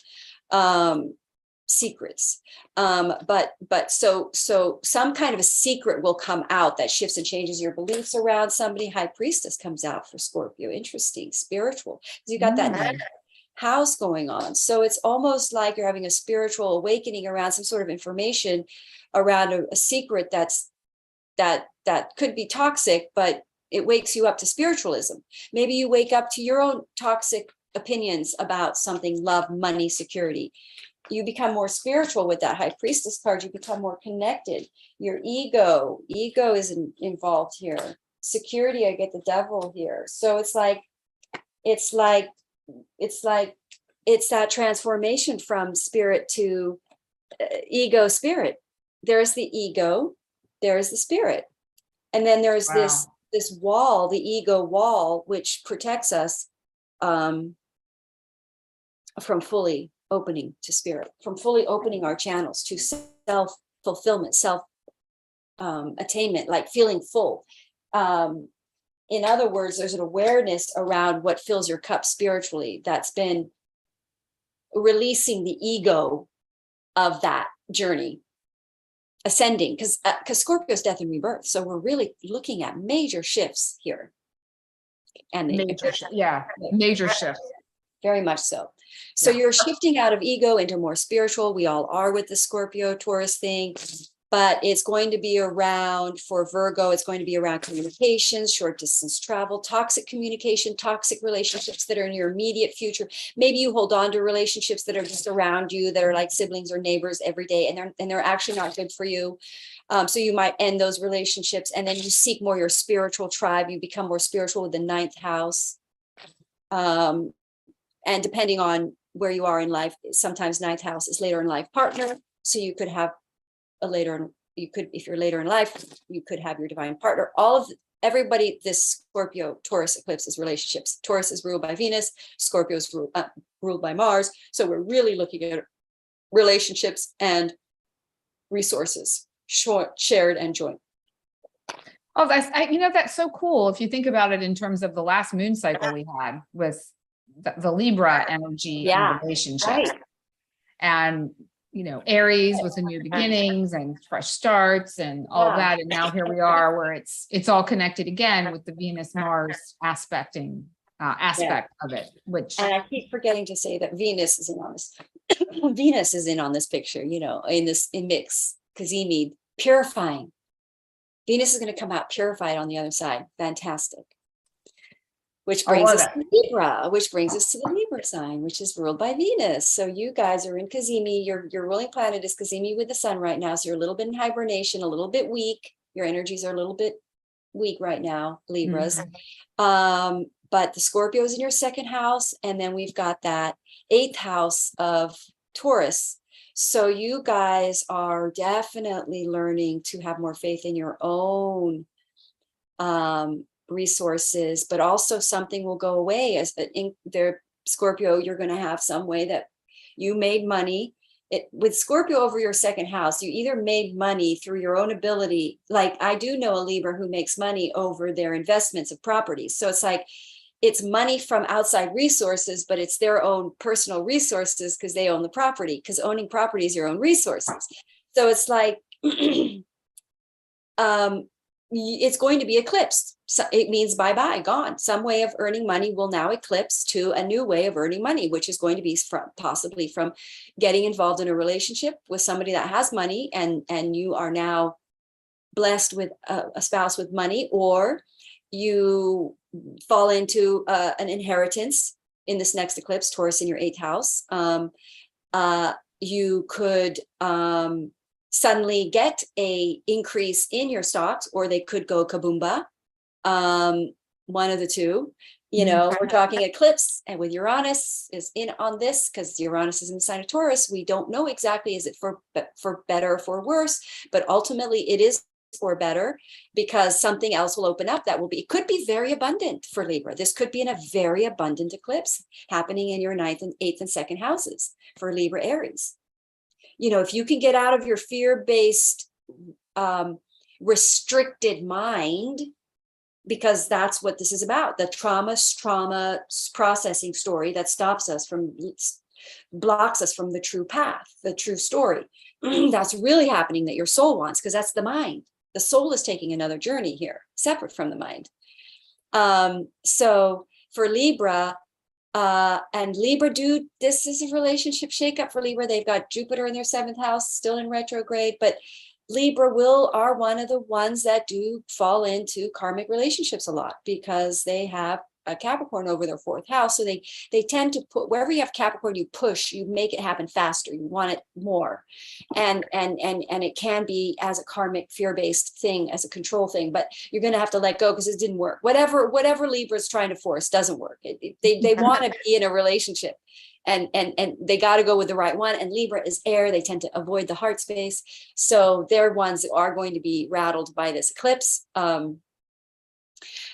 Secrets. But so some kind of a secret will come out that shifts and changes your beliefs around somebody. High Priestess comes out for Scorpio. Interesting, spiritual. You got that house going on. So it's almost like you're having a spiritual awakening around some sort of information around a secret that's that could be toxic, but it wakes you up to spiritualism. Maybe you wake up to your own toxic opinions about something, love, money, security. You become more spiritual with that High Priestess card. You become more connected. Your ego is involved here. Security, I get the Devil here. So it's that transformation from spirit to ego spirit. There's the ego, there's the spirit. And then there's this wall, the ego wall, which protects us from fully opening to spirit, from fully opening our channels to self-fulfillment, self-attainment, like feeling full. In other words, there's an awareness around what fills your cup spiritually that's been releasing the ego of that journey, ascending, because Scorpio is death and rebirth. So we're really looking at major shifts here. And major shifts. Very much so. So you're shifting out of ego into more spiritual. We all are with the Scorpio Taurus thing, but it's going to be around, for Virgo, it's going to be around communications, short distance travel, toxic communication, toxic relationships that are in your immediate future. Maybe you hold on to relationships that are just around you, that are like siblings or neighbors every day, and they're actually not good for you. So you might end those relationships, and then you seek more your spiritual tribe. You become more spiritual with the 9th house. And depending on where you are in life, sometimes 9th house is later in life partner. So you could have if you're later in life, you could have your divine partner. Everybody, this Scorpio Taurus eclipse is relationships. Taurus is ruled by Venus, Scorpio is ruled by Mars. So we're really looking at relationships and resources, shared and joint. Oh, that's so cool. If you think about it in terms of the last moon cycle we had with the Libra energy and relationships. Right. And Aries with the new beginnings and fresh starts and all that. And now here we are where it's all connected again with the Venus Mars aspect of it, which. And I keep forgetting to say that Venus is in on this. Venus is in on this picture, in mix, Kazemi, purifying. Venus is going to come out purified on the other side. Fantastic. Which brings us to Libra, which brings us to the Libra sign, which is ruled by Venus. So you guys are in Kazemi. Your ruling planet is Kazemi with the sun right now. So you're a little bit in hibernation, a little bit weak. Your energies are a little bit weak right now, Libras. Mm-hmm. But the Scorpio is in your 2nd house. And then we've got that 8th house of Taurus. So you guys are definitely learning to have more faith in your own resources, but also something will go away as in their Scorpio. You're going to have some way that you made money. With Scorpio over your 2nd house, you either made money through your own ability. Like I do know a Libra who makes money over their investments of properties. So it's like, it's money from outside resources, but it's their own personal resources because they own the property, because owning property is your own resources. So it's like, it's going to be eclipsed. So it means bye-bye, gone. Some way of earning money will now eclipse to a new way of earning money, which is going to be possibly from getting involved in a relationship with somebody that has money, and you are now blessed with a spouse with money, or you fall into an inheritance in this next eclipse, Taurus in your 8th house. You could suddenly get a increase in your stocks, or they could go kaboomba. One of the two. We're talking eclipse, and with Uranus is in on this, because Uranus is in the sign of Taurus. We don't know exactly, is it for better or for worse, but ultimately it is for better, because something else will open up that will be, it could be very abundant for Libra. This could be in a very abundant eclipse happening in your 9th and 8th and 2nd houses for Libra Aries. If you can get out of your fear-based, restricted mind, because that's what this is about, the trauma processing story that blocks us from the true path, the true story. That's really happening, that your soul wants, because that's the mind. The soul is taking another journey here, separate from the mind. So for Libra, and Libra, this is a relationship shakeup for Libra. They've got Jupiter in their 7th house, still in retrograde, but Libra are one of the ones that do fall into karmic relationships a lot because they have a Capricorn over their 4th house. So they tend to put, wherever you have Capricorn, you push, you make it happen faster. You want it more. And it can be as a karmic fear-based thing, as a control thing, but you're going to have to let go because it didn't work. Whatever Libra is trying to force doesn't work. They want to be in a relationship. And they got to go with the right one. And Libra is air. They tend to avoid the heart space. So they're ones that are going to be rattled by this eclipse.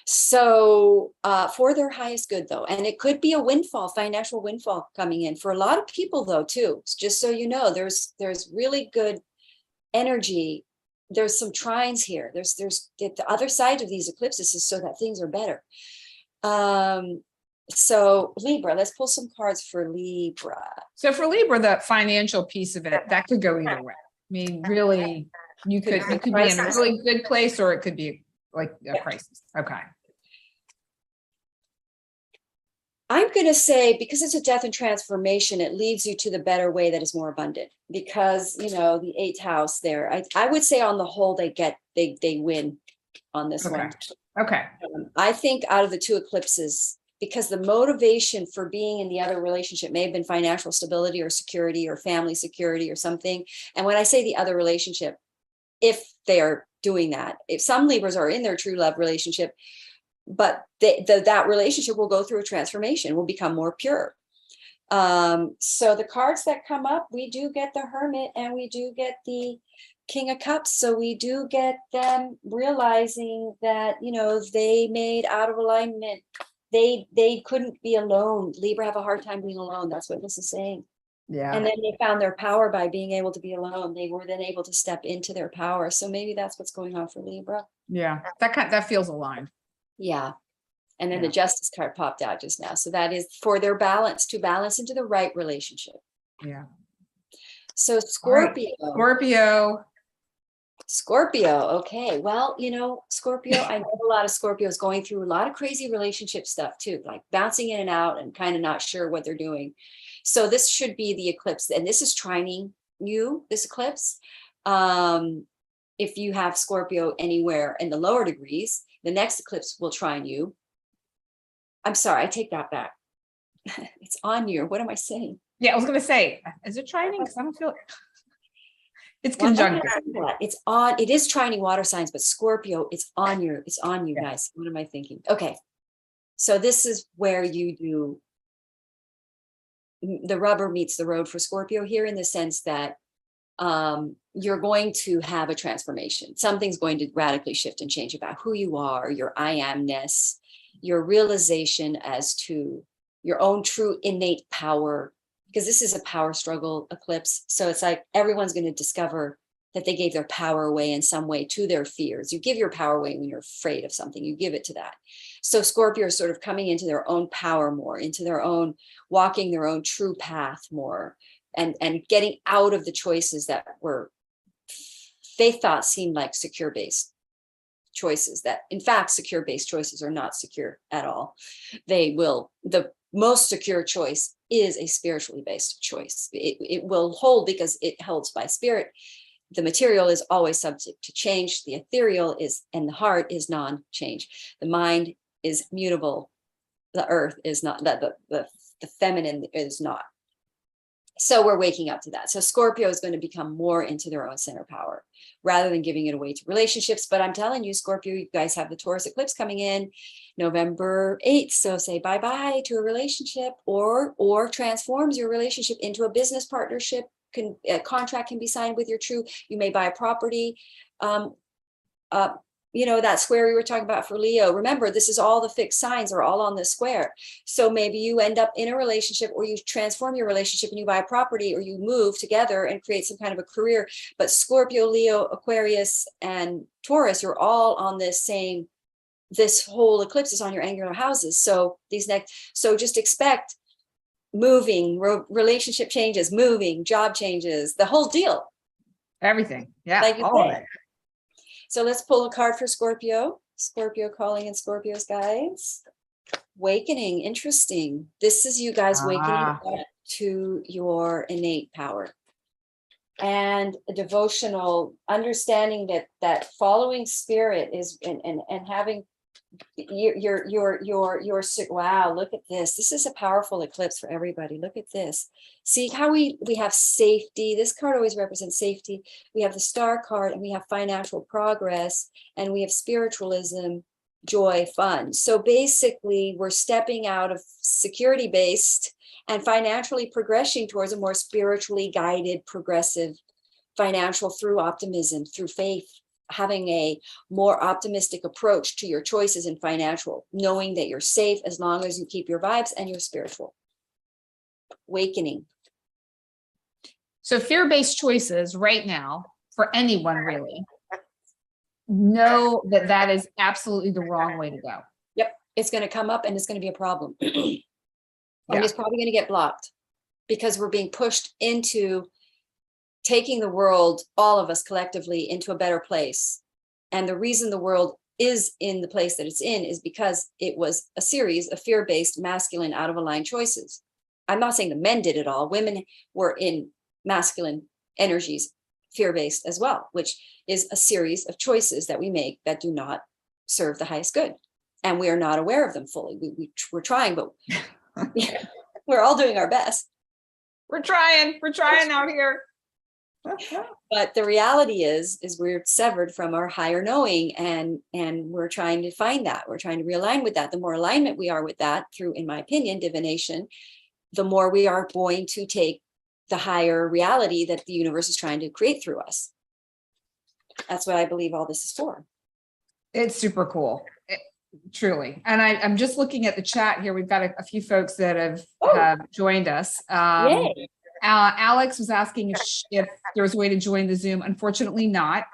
So for their highest good, though, and it could be a windfall, financial windfall coming in for a lot of people, though, too. Just so you know, there's really good energy. There's some trines here. There's the other side of these eclipses is so that things are better. So Libra, let's pull some cards for Libra. So for Libra, the financial piece of it, that could go either way. I mean, really, you could be in a really good place, or it could be like a crisis. Okay. I'm going to say, because it's a death and transformation, it leads you to the better way that is more abundant. Because, you know, the 8th house there, I would say on the whole, they win on this one. Okay. I think out of the 2 eclipses, because the motivation for being in the other relationship may have been financial stability or security or family security or something. And when I say the other relationship, if they are doing that, if some Libras are in their true love relationship, but that relationship will go through a transformation, will become more pure. So the cards that come up, we do get the Hermit and we do get the King of Cups. So we do get them realizing that, you know, they made out of alignment. They couldn't be alone. Libra have a hard time being alone. That's what this is saying. Yeah. And then they found their power by being able to be alone. They were then able to step into their power. So maybe that's what's going on for Libra. Yeah. That feels aligned. Yeah. And then the Justice card popped out just now. So that is for their balance, to balance into the right relationship. Yeah. So Scorpio. Right. Scorpio. Okay. Well, you know, Scorpio, I know a lot of Scorpios going through a lot of crazy relationship stuff too, like bouncing in and out and kind of not sure what they're doing. So this should be the eclipse. And this is trining you, this eclipse. If you have Scorpio anywhere in the lower degrees, the next eclipse will trine you. I'm sorry, I take that back. It's on you. What am I saying? Yeah, I was going to say, is it trining? Because I don't feel it's conjunctive. It is trining water signs, but Scorpio, it's on you, guys. What am I thinking? Okay. So this is where you do the rubber meets the road for Scorpio here, in the sense that you're going to have a transformation. Something's going to radically shift and change about who you are, your I amness, your realization as to your own true innate power, because this is a power struggle eclipse. So it's like everyone's going to discover that they gave their power away in some way to their fears. You give your power away when you're afraid of something, you give it to that. So Scorpio is sort of coming into their own power more, into their own, walking their own true path more, and getting out of the choices that were, they thought seemed like secure-based choices, that in fact, secure-based choices are not secure at all. The most secure choice is a spiritually based choice. It will hold because it holds by spirit. The material is always subject to change. The ethereal is, and the heart is non-change. The mind is mutable. The earth is not, the feminine is not. So we're waking up to that. So Scorpio is going to become more into their own center power rather than giving it away to relationships. But I'm telling you, Scorpio, you guys have the Taurus eclipse coming in November 8th. So say bye-bye to a relationship, or transforms your relationship into a business partnership. A contract can be signed with your true. You may buy a property. You know, that square we were talking about for Leo. Remember, this is all the fixed signs are all on this square. So maybe you end up in a relationship, or you transform your relationship and you buy a property, or you move together and create some kind of a career. But Scorpio, Leo, Aquarius, and Taurus are all on this whole eclipse is on your angular houses. So so just expect moving, relationship changes, moving, job changes, the whole deal. Everything. Yeah. Like all of it. So let's pull a card for Scorpio. Scorpio calling in Scorpio's guides. Awakening, interesting. This is you guys waking up to your innate power. and a devotional understanding that following spirit is and having wow, look at this. This is a powerful eclipse for everybody. Look at this. See how we have safety. This card always represents safety. We have the star card, and we have financial progress, and we have spiritualism, joy, fun. So basically we're stepping out of security based and financially progressing towards a more spiritually guided, progressive financial through optimism, through faith, having a more optimistic approach to your choices in financial, knowing that you're safe as long as you keep your vibes and you're spiritual. Awakening. So fear-based choices right now, for anyone really, know that that is absolutely the wrong way to go. Yep. It's going to come up and it's going to be a problem. And it's probably going to get blocked because we're being pushed into taking the world, all of us collectively, into a better place. And the reason the world is in the place that it's in is because it was a series of fear-based, masculine, out of aligned choices. I'm not saying the men did it all. Women were in masculine energies, fear-based as well, which is a series of choices that we make that do not serve the highest good. And we are not aware of them fully. We're trying, but we're all doing our best. We're trying out here. But the reality is we're severed from our higher knowing, and we're trying to find that. We're trying to realign with that. The more alignment we are with that through, in my opinion, divination, the more we are going to take the higher reality that the universe is trying to create through us. That's what I believe all this is for. It's super cool. Truly. And I'm just looking at the chat here. We've got a few folks that have joined us. Yay. Alex was asking if there was a way to join the Zoom. Unfortunately not.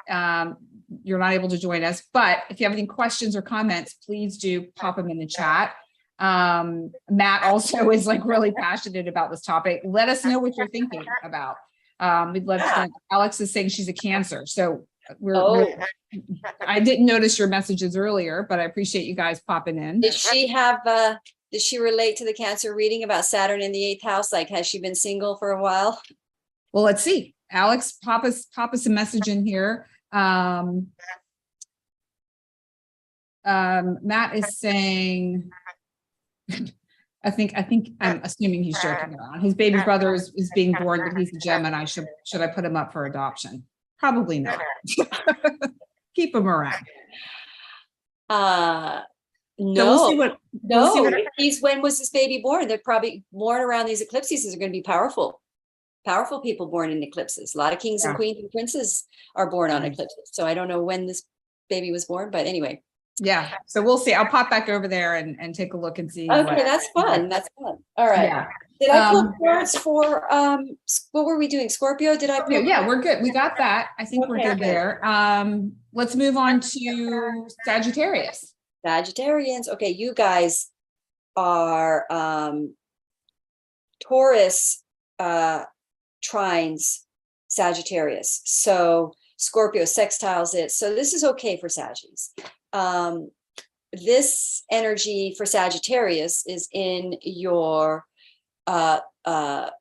You're not able to join us, but if you have any questions or comments, please do pop them in the chat. Matt also is like really passionate about this topic. Let us know what you're thinking about. We'd love to. Alex is saying she's a Cancer. So I didn't notice your messages earlier, but I appreciate you guys popping in. Did she relate to the Cancer reading about Saturn in the 8th house? Like, has she been single for a while? Well, let's see. Alex, pop us a message in here. Matt is saying, I think I'm assuming he's joking around. His baby brother is being born, but he's a Gemini. Should I put him up for adoption? Probably not. Keep him around. No, so when was this baby born? They're probably born around these eclipses. Are going to be powerful people born in eclipses. A lot of kings and queens and princes are born on eclipses. So I don't know when this baby was born, but anyway. Yeah. So we'll see. I'll pop back over there and take a look and see. Okay, that's fun. That's fun. All right. Yeah. Did I pull cards for what were we doing? Scorpio? Did I pull? Yeah, we're good. We got that. I think we're good there. Let's move on to Sagittarius. Sagittarians. Okay, you guys are Taurus trines Sagittarius. So Scorpio sextiles it. So this is okay for Saggies. This energy for Sagittarius is in your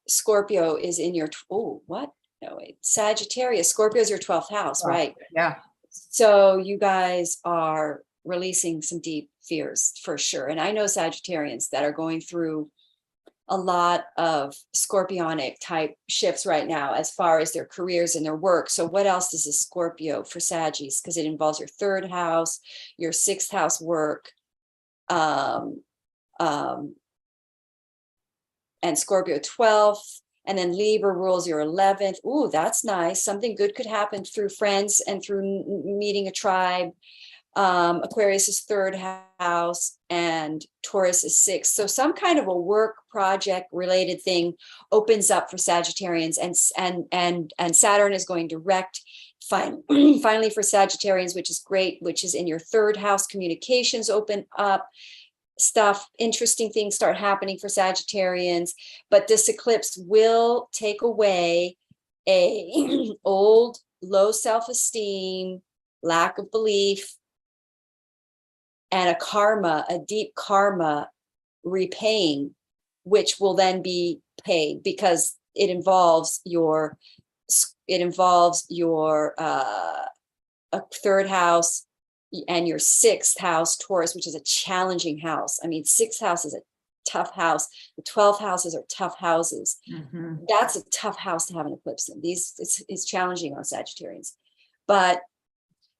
Scorpio is in your Sagittarius. Scorpio is your 12th house, right? Yeah. So you guys are releasing some deep fears for sure. And I know Sagittarians that are going through a lot of scorpionic type shifts right now as far as their careers and their work. So what else is a Scorpio for Saggies? Because it involves your 3rd house, your 6th house work, and Scorpio 12th, and then Libra rules your 11th. Ooh, that's nice. Something good could happen through friends and through meeting a tribe. Aquarius is 3rd house and Taurus is 6th. So some kind of a work project related thing opens up for Sagittarians, and Saturn is going direct finally for Sagittarians, which is great, which is in your 3rd house. Communications open up, stuff, interesting things start happening for Sagittarians, but this eclipse will take away a old low self-esteem, lack of belief, and a deep karma repaying, which will then be paid because it involves your it involves your a third house and your sixth house, Taurus, which is a challenging house. I mean, sixth house is a tough house. The 12th houses are tough houses. That's a tough house to have an eclipse in. It's challenging on Sagittarians. But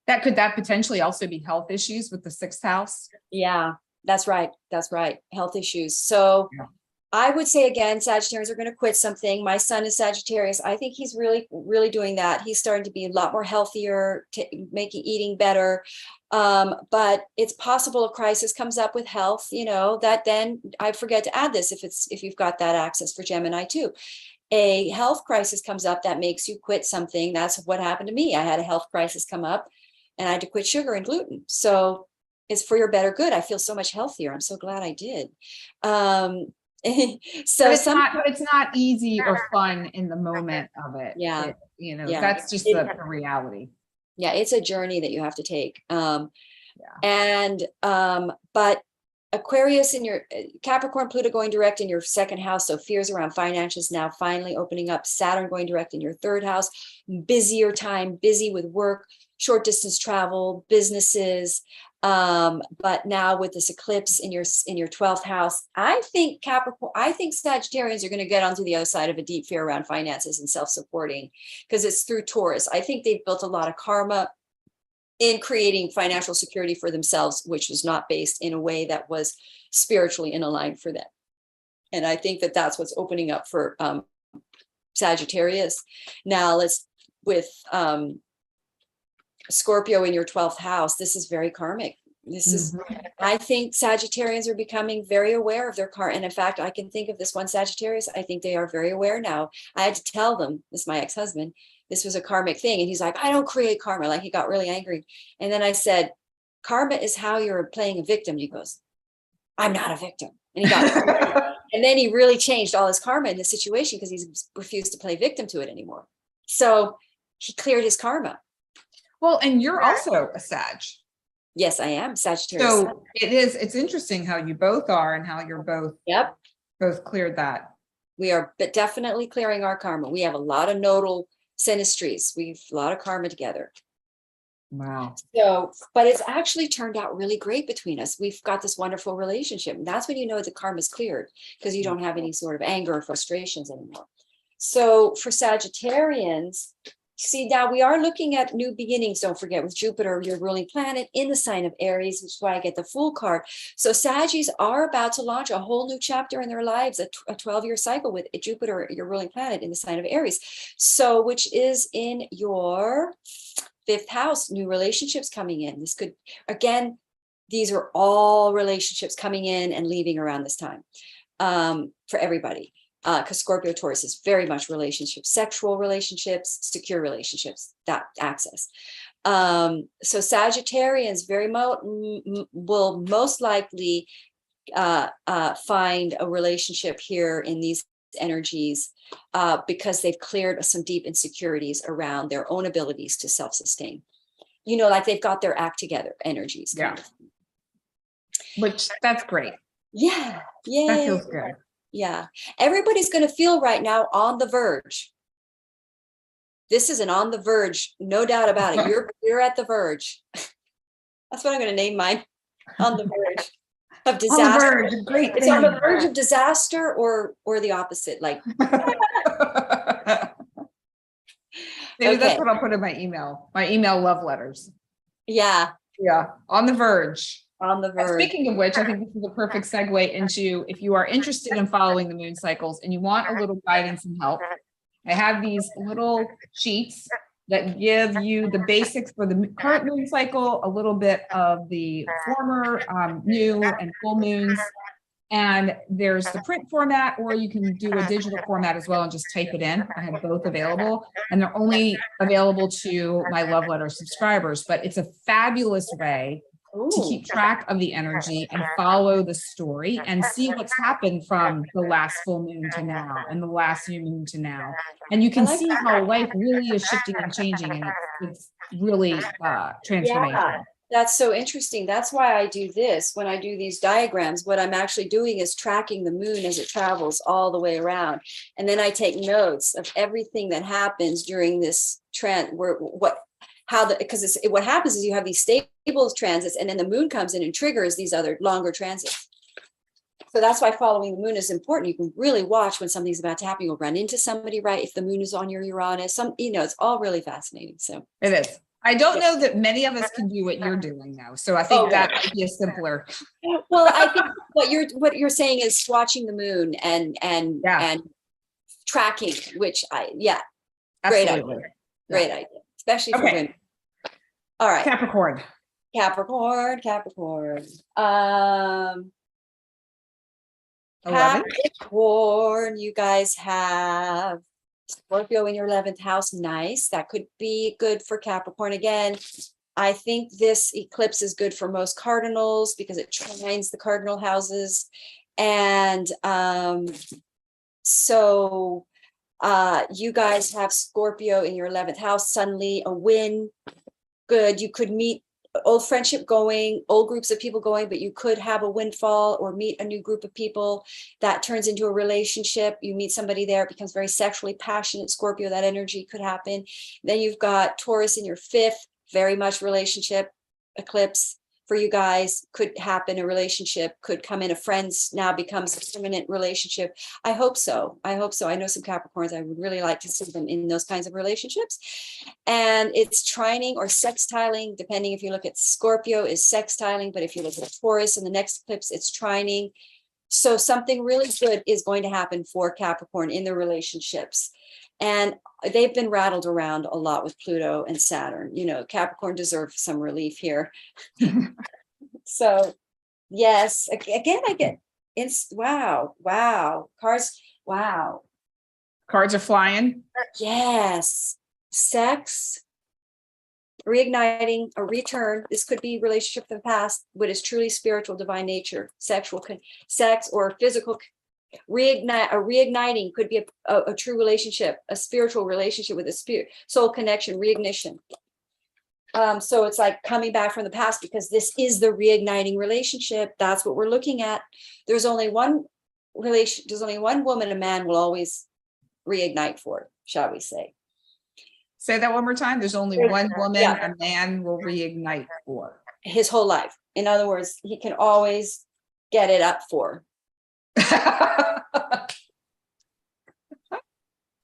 that potentially also be health issues with the sixth house? Yeah, that's right. That's right. Health issues. So yeah. I would say again, Sagittarians are going to quit something. My son is Sagittarius. I think he's really, really doing that. He's starting to be a lot more healthier, eating better. But it's possible a crisis comes up with health, that then I forget to add this if you've got that access for Gemini too. A health crisis comes up that makes you quit something. That's what happened to me. I had a health crisis come up and I had to quit sugar and gluten. So it's for your better good. I feel so much healthier. I'm so glad I did. So but it's not easy or fun in the moment of it. Yeah. That's just the reality. Yeah. It's a journey that you have to take. But Aquarius in your Capricorn, Pluto going direct in your second house. So fears around finances now finally opening up. Saturn going direct in your third house, busier time, busy with work, short distance travel, businesses. But now with this eclipse in your 12th house, I think Sagittarians are going to get onto the other side of a deep fear around finances and self-supporting because it's through Taurus. I think they've built a lot of karma in creating financial security for themselves, which was not based in a way that was spiritually in line for them. And I think that that's what's opening up for Sagittarius. Now with Scorpio in your 12th house, this is very karmic. This is, I think Sagittarians are becoming very aware of their karma. And in fact, I can think of this one Sagittarius. I think they are very aware now. I had to tell them, this is my ex-husband, this was a karmic thing. And he's like, I don't create karma. Like he got really angry. And then I said, karma is how you're playing a victim. And he goes, I'm not a victim. And he got, and then he really changed all his karma in the situation because he's refused to play victim to it anymore. So he cleared his karma. Well, and you're also a Sag. Yes, I am Sagittarius. So it's interesting how you both are and how you're both cleared that. We are definitely clearing our karma. We have a lot of nodal synastries. We've a lot of karma together. Wow. So, but it's actually turned out really great between us. We've got this wonderful relationship. And that's when you know the karma's cleared because you don't have any sort of anger or frustrations anymore. So for Sagittarians, see, now we are looking at new beginnings. Don't forget with Jupiter, your ruling planet in the sign of Aries, which is why I get the Fool card. So Saggies are about to launch a whole new chapter in their lives, a 12-year cycle with Jupiter, your ruling planet in the sign of Aries. So, which is in your 5th house, new relationships coming in. This could, again, these are all relationships coming in and leaving around this time for everybody. Because Scorpio Taurus is very much relationships, sexual relationships, secure relationships, that access. So Sagittarians will most likely find a relationship here in these energies because they've cleared some deep insecurities around their own abilities to self-sustain. Like they've got their act together energies. Yeah. Which that's great. Yeah. Yeah. That feels good. Yeah, everybody's going to feel right now on the verge. This is an on the verge, no doubt about it. You're at the verge. That's what I'm going to name mine. On the verge of disaster. On the verge, great. It's on the verge of disaster or the opposite. Like maybe that's what I'll put in my email. My email love letters. Yeah. Yeah. On the verge. On the verge. Speaking of which, I think this is a perfect segue into if you are interested in following the moon cycles and you want a little guidance and help, I have these little sheets that give you the basics for the current moon cycle, a little bit of the former new and full moons. And there's the print format, or you can do a digital format as well and just type it in. I have both available, and they're only available to my love letter subscribers, but it's a fabulous way to keep track of the energy and follow the story and see what's happened from the last full moon to now and the last new moon to now. And you can see how life really is shifting and changing, and it's really transformational. That's so interesting. That's why I do this. When I do these diagrams, what I'm actually doing is tracking the moon as it travels all the way around. And then I take notes of everything that happens during this what happens is you have these stable transits, and then the moon comes in and triggers these other longer transits. So that's why following the moon is important. You can really watch when something's about to happen. You'll run into somebody, right? If the moon is on your Uranus, it's all really fascinating. So it is. I don't know that many of us can do what you're doing now. So I think that might be a simpler. Well, I think what you're saying is watching the moon and tracking, which great idea. Great idea, especially for women. All right. Capricorn. Capricorn. 11. Capricorn, you guys have Scorpio in your 11th house. Nice. That could be good for Capricorn. Again, I think this eclipse is good for most cardinals because it trines the cardinal houses. And so you guys have Scorpio in your 11th house. Suddenly a win. Good. You could meet old friendship going, old groups of people going, but you could have a windfall or meet a new group of people that turns into a relationship. You meet somebody there, it becomes very sexually passionate. Scorpio, that energy could happen. Then you've got Taurus in your 5th, very much relationship eclipse for you guys. Could happen, a relationship could come in, a friend's now becomes a permanent relationship. I hope so. I know some Capricorns, I would really like to see them in those kinds of relationships. And it's trining or sextiling, depending if you look at Scorpio is sextiling, but if you look at Taurus in the next eclipse, it's trining. So something really good is going to happen for Capricorn in their relationships. And they've been rattled around a lot with Pluto and Saturn. Capricorn deserves some relief here. So yes, again, I get wow. Cards are flying. Yes. Sex, reigniting, a return. This could be relationship from the past, what is truly spiritual, divine nature, sex or physical. Reigniting could be a true relationship, a spiritual relationship with a spirit, soul connection, reignition. So it's like coming back from the past, because this is the reigniting relationship. That's what we're looking at. There's only one woman a man will always reignite for, shall we say. Say that one more time. There's only one woman a man will reignite for. His whole life. In other words, he can always get it up for.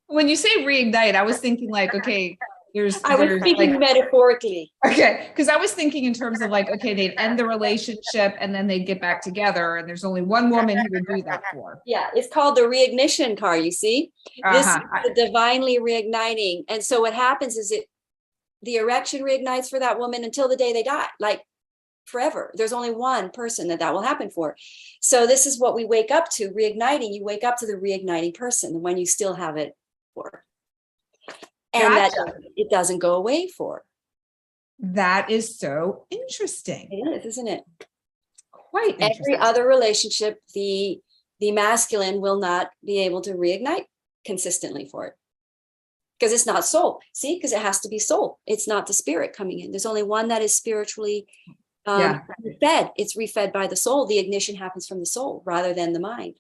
When you say reignite, I was thinking like, okay, I was thinking metaphorically. Okay, because I was thinking in terms of like, okay, they'd end the relationship and then they'd get back together, and there's only one woman who would do that for. Yeah, it's called the reignition card, you see? This is the divinely reigniting. And so what happens is the erection reignites for that woman until the day they die, like forever. There's only one person that will happen for. So this is what we wake up to, reigniting. You wake up to the reigniting person when you still have it for. And that it doesn't go away for. That is so interesting. It is, isn't it? Quite interesting. Every other relationship, the masculine will not be able to reignite consistently for it. Because it's not soul. See, because it has to be soul. It's not the spirit coming in. There's only one that is spiritually fed. It's refed by the soul. The ignition happens from the soul rather than the mind.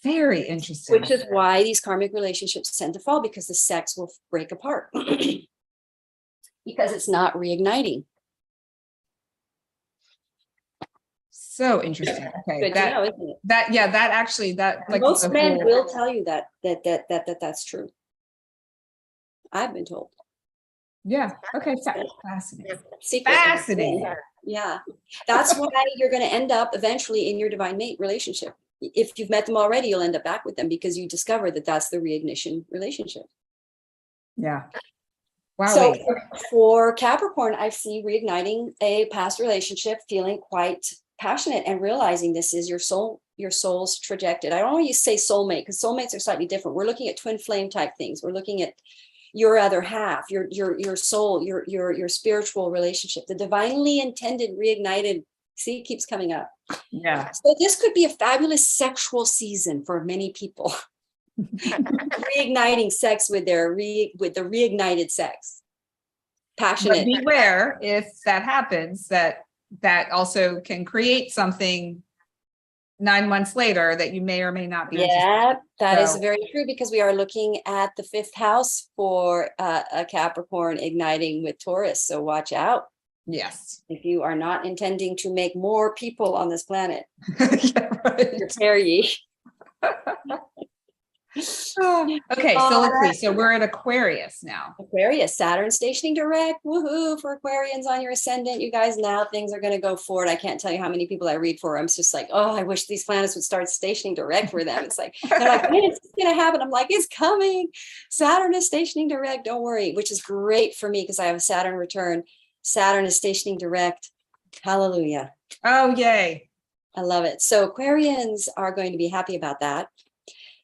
Very interesting. Which is why these karmic relationships tend to fall, because the sex will break apart because it's not reigniting. So interesting. Okay. Good to know, isn't it? That like most men will tell you that's true. I've been told. Yeah. Okay. Fascinating. Fascinating. Yeah. That's why you're going to end up eventually in your divine mate relationship. If you've met them already, you'll end up back with them because you discover that that's the reignition relationship. Yeah. Wow. So for Capricorn, I see reigniting a past relationship, feeling quite passionate and realizing this is your soul's trajectory. I don't want you to say soulmate, because soulmates are slightly different. We're looking at twin flame type things. We're looking at your other half, your soul, your spiritual relationship, the divinely intended reignited. See, it keeps coming up. Yeah. So this could be a fabulous sexual season for many people. Reigniting sex with the reignited sex. passionate. But beware if that happens, that also can create something 9 months later that you may or may not be. Yeah, that is very true, because we are looking at the 5th house for a Capricorn igniting with Taurus. So watch out. Yes. If you are not intending to make more people on this planet, yeah, right. prepare ye. Okay, so let's see. So we're at Aquarius now. Aquarius, Saturn stationing direct. Woohoo for Aquarians on your ascendant. You guys, now things are going to go forward. I can't tell you how many people I read for. I'm just like, oh, I wish these planets would start stationing direct for them. It's like, they're like, when is this going to happen? I'm like, it's coming. Saturn is stationing direct. Don't worry, which is great for me because I have a Saturn return. Saturn is stationing direct. Hallelujah. Oh, yay. I love it. So Aquarians are going to be happy about that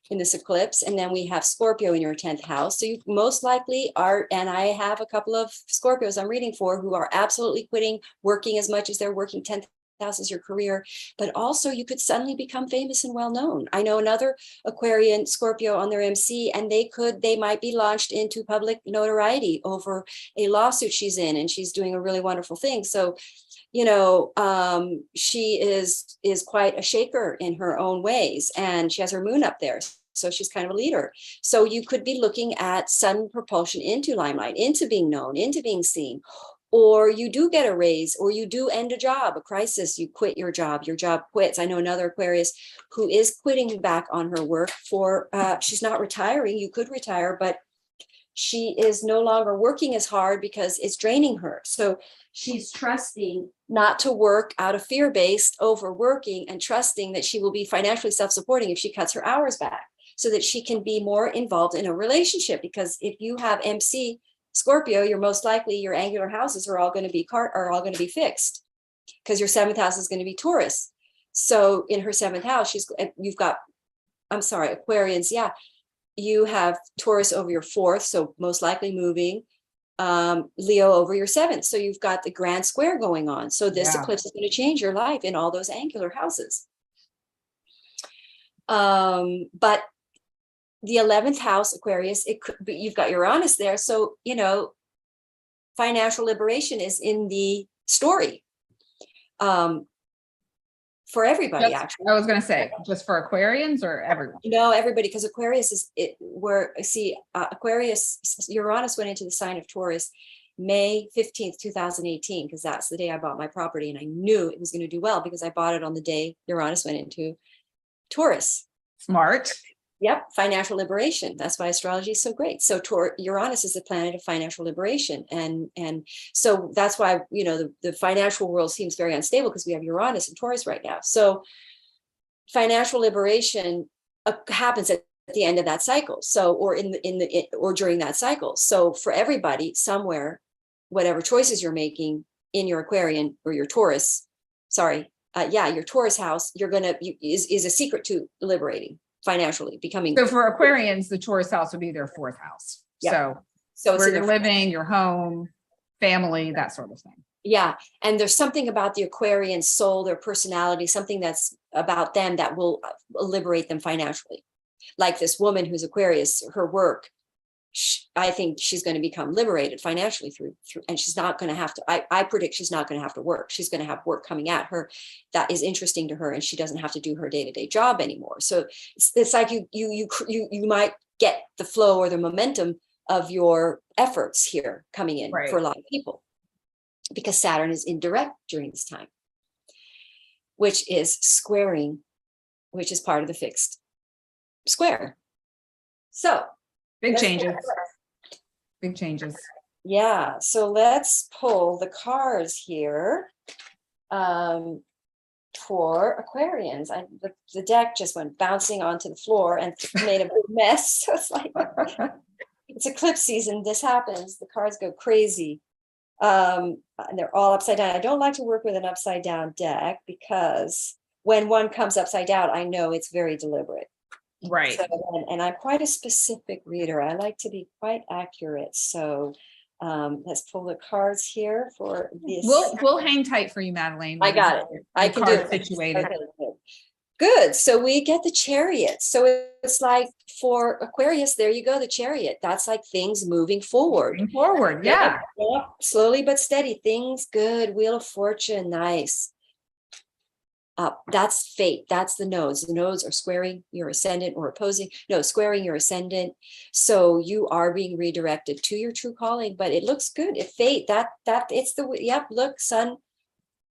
in this eclipse. And then we have Scorpio in your 10th house. So you most likely are, and I have a couple of Scorpios I'm reading for who are absolutely quitting working as much as they're working. 10th house is your career, but also you could suddenly become famous and well known. I know another Aquarian Scorpio on their MC, and they might be launched into public notoriety over a lawsuit she's in, and she's doing a really wonderful thing. So you know, she is quite a shaker in her own ways, and she has her moon up there. So she's kind of a leader. So you could be looking at sudden propulsion into limelight, into being known, into being seen, or you do get a raise, or you do end a job, a crisis, you quit your job quits. I know another Aquarius who is quitting back on her work for, she's not retiring. You could retire, but she is no longer working as hard because it's draining her. So she's trusting not to work out of fear-based overworking, and trusting that she will be financially self-supporting if she cuts her hours back, so that she can be more involved in a relationship. Because if you have MC Scorpio, you're most likely, your angular houses are all going to be fixed, because your 7th house is going to be Taurus. So in her 7th house, Aquarians, yeah, you have Taurus over your 4th, so most likely moving, Leo over your 7th. So you've got the grand square going on. So this eclipse is going to change your life in all those angular houses. But the 11th house, Aquarius, it could be, you've got Uranus there. So, you know, financial liberation is in the story. For everybody, actually. I was going to say, just for Aquarians or everyone? No, everybody, because Aquarius is Aquarius, Uranus went into the sign of Taurus May 15th, 2018, because that's the day I bought my property, and I knew it was going to do well because I bought it on the day Uranus went into Taurus. Smart. Yep, financial liberation. That's why astrology is so great. So Uranus is the planet of financial liberation. And so that's why, you know, the financial world seems very unstable, because we have Uranus and Taurus right now. So financial liberation happens at the end of that cycle. So, or or during that cycle. So for everybody somewhere, whatever choices you're making in your Aquarian or your Taurus, your Taurus house, is a secret to liberating. Financially becoming. So for Aquarians, the Taurus house would be their 4th house. Yeah. So where you're living, your home, family, that sort of thing. Yeah. And there's something about the Aquarian soul, their personality, something that's about them that will liberate them financially. Like this woman who's Aquarius, her work, I think she's going to become liberated financially through, and she's not going to have to, I predict she's not going to have to work. She's going to have work coming at her that is interesting to her, and she doesn't have to do her day-to-day job anymore. So it's like you might get the flow or the momentum of your efforts here coming in for a lot of people, because Saturn is indirect during this time, which is squaring, which is part of the fixed square. So big changes. Big changes. Yeah. So let's pull the cards here for Aquarians. The deck just went bouncing onto the floor and made a big mess. So it's like, it's eclipse season. This happens. The cards go crazy. And they're all upside down. I don't like to work with an upside down deck, because when one comes upside down, I know it's very deliberate. Right. So, and I'm quite a specific reader. I like to be quite accurate. So let's pull the cards here for this. We'll hang tight for you, Madelaine. I got it. I can do it. Situated. Okay, Good. So we get the Chariot. So it's like for Aquarius, there you go, the Chariot. That's like things moving forward. Moving forward, yeah. Yep. Slowly but steady. Things good. Wheel of Fortune, nice. That's fate. That's the nodes. The nodes are squaring your ascendant or opposing. No, squaring your ascendant. So you are being redirected to your true calling, but it looks good. If fate, that it's the, yep, look, sun,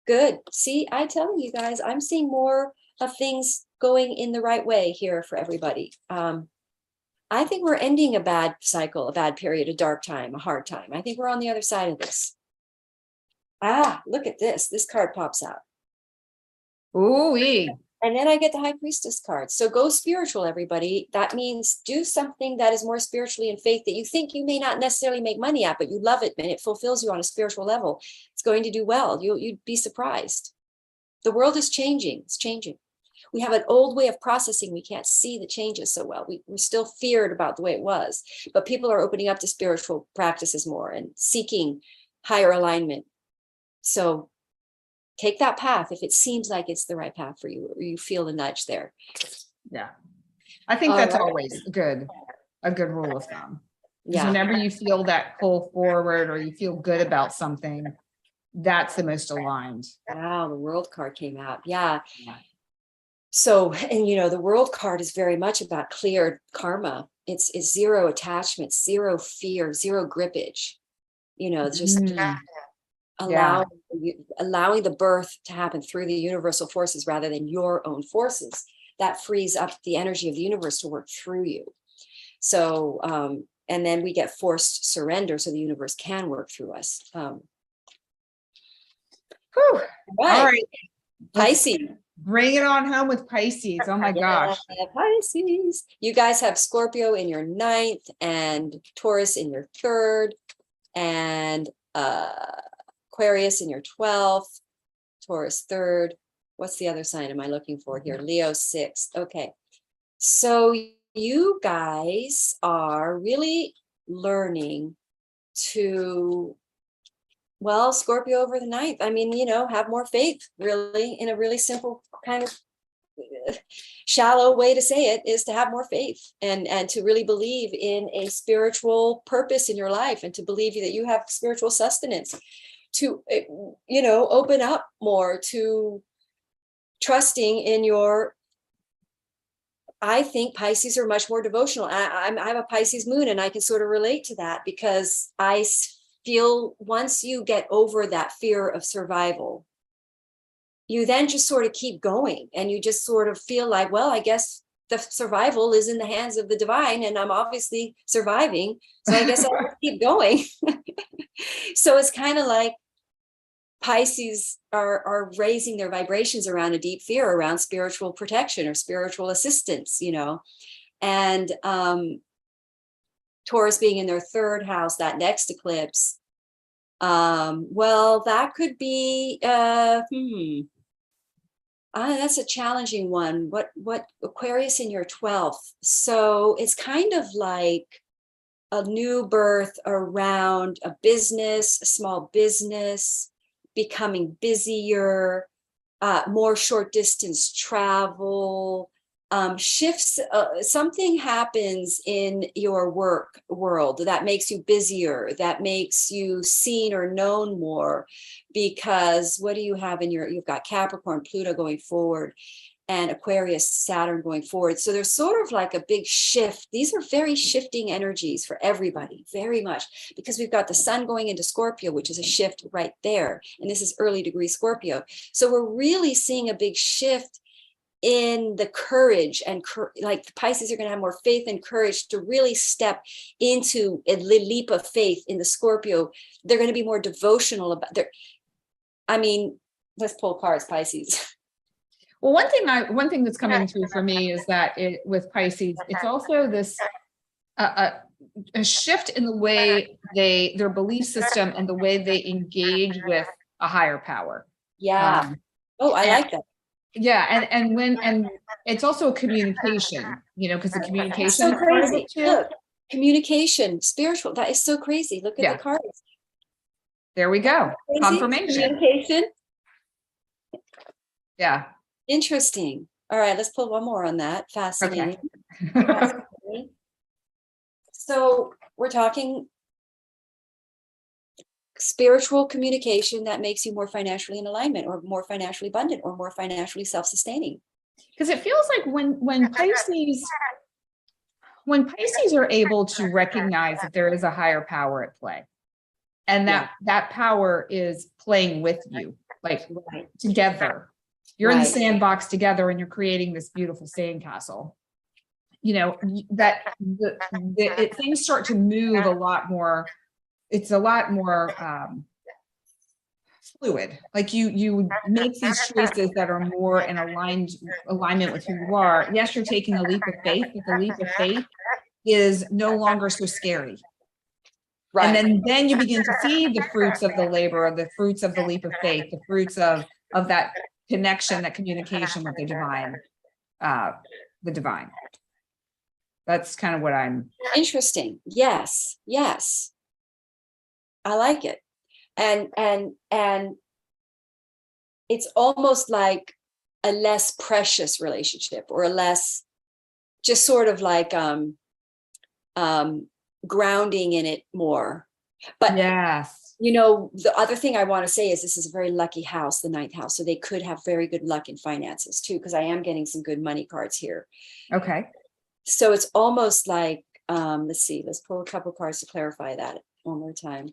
good. See, I tell you guys, I'm seeing more of things going in the right way here for everybody. I think we're ending a bad cycle, a bad period, a dark time, a hard time. I think we're on the other side of this. Look at this. This card pops out. Ooh-wee. And then I get the High Priestess card. So go spiritual, everybody. That means do something that is more spiritually in faith that you think you may not necessarily make money at, but you love it and it fulfills you on a spiritual level. It's going to do well. You'd be surprised. The world is changing. It's changing. We have an old way of processing. We can't see the changes so well. We're still feared about the way it was, but people are opening up to spiritual practices more and seeking higher alignment. So take that path if it seems like it's the right path for you, or you feel the nudge there. Yeah. I think that's always a good rule of thumb. Yeah. Whenever you feel that pull forward or you feel good about something, that's the most aligned. Wow, the World card came out. Yeah. So, and the World card is very much about cleared karma. It's zero attachment, zero fear, zero grippage. Just allowing the birth to happen through the universal forces rather than your own forces. That frees up the energy of the universe to work through you. So, and then we get forced surrender so the universe can work through us. All right. Pisces. Bring it on home with Pisces. Oh my gosh. Pisces. You guys have Scorpio in your 9th and Taurus in your 3rd and Aquarius in your 12th, Taurus 3rd. What's the other sign am I looking for here? Leo 6th. Okay. So you guys are really learning to, well, Scorpio over the 9th. I mean, have more faith, really, in a really simple kind of shallow way to say it is to have more faith and to really believe in a spiritual purpose in your life and to believe that you have spiritual sustenance, to, open up more to trusting in your, I think Pisces are much more devotional. I have a Pisces moon and I can sort of relate to that because I feel once you get over that fear of survival, you then just sort of keep going and you just sort of feel like, well, I guess the survival is in the hands of the divine and I'm obviously surviving. So I guess I'll keep going. So it's kind of like Pisces are raising their vibrations around a deep fear around spiritual protection or spiritual assistance, and Taurus being in their 3rd house, that next eclipse. Well, that could be, that's a challenging one. What Aquarius in your 12th. So it's kind of like a new birth around a business, a small business, becoming busier, more short distance travel, shifts. Something happens in your work world that makes you busier, that makes you seen or known more, because what do you have in you've got Capricorn, Pluto going forward, and Aquarius, Saturn going forward. So there's sort of like a big shift. These are very shifting energies for everybody, very much, because we've got the sun going into Scorpio, which is a shift right there. And this is early degree Scorpio. So we're really seeing a big shift in the courage and like the Pisces are going to have more faith and courage to really step into a leap of faith in the Scorpio. They're going to be more devotional about let's pull cards, Pisces. Well, one thing that's coming through for me is that with Pisces, it's also this a shift in the way their belief system and the way they engage with a higher power. Yeah. I like that. Yeah, and it's also a communication, because the communication so is part of it too. Look, communication, spiritual. That is so crazy. Look at the cards. There we go. Confirmation. Communication. Yeah. Interesting. All right, let's pull one more on that. Fascinating. Okay. Fascinating. So we're talking spiritual communication that makes you more financially in alignment, or more financially abundant, or more financially self-sustaining. Because it feels like when Pisces are able to recognize that there is a higher power at play, and that power is playing with you, like together. You're in the sandbox together, and you're creating this beautiful sandcastle. You know, that things start to move a lot more. It's a lot more fluid. Like you make these choices that are more in alignment with who you are. Yes, you're taking a leap of faith, but the leap of faith is no longer so scary. Right. And then you begin to see the fruits of the labor, or the fruits of the leap of faith, the fruits of that connection, that communication with the divine. That's kind of what I'm. Interesting. Yes. Yes. I like it. And it's almost like a less precious relationship, or a less, just sort of like grounding in it more. But yes, you know, the other thing I want to say is this is a very lucky house, the 9th house. So they could have very good luck in finances too, because I am getting some good money cards here. Okay. So it's almost like, let's see, let's pull a couple cards to clarify that one more time.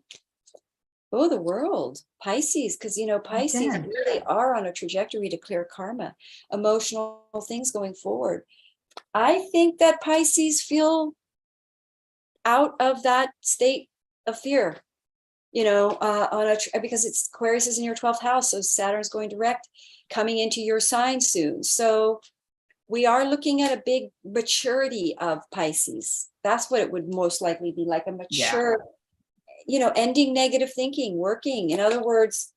Oh, the World, Pisces, because, you know, Pisces really are on a trajectory to clear karma, emotional things going forward. I think that Pisces feel out of that state of fear, you know, because it's Aquarius is in your 12th house. So Saturn's going direct, coming into your sign soon. So we are looking at a big maturity of Pisces. That's what it would most likely be, like a mature, you know, ending negative thinking, working. In other words,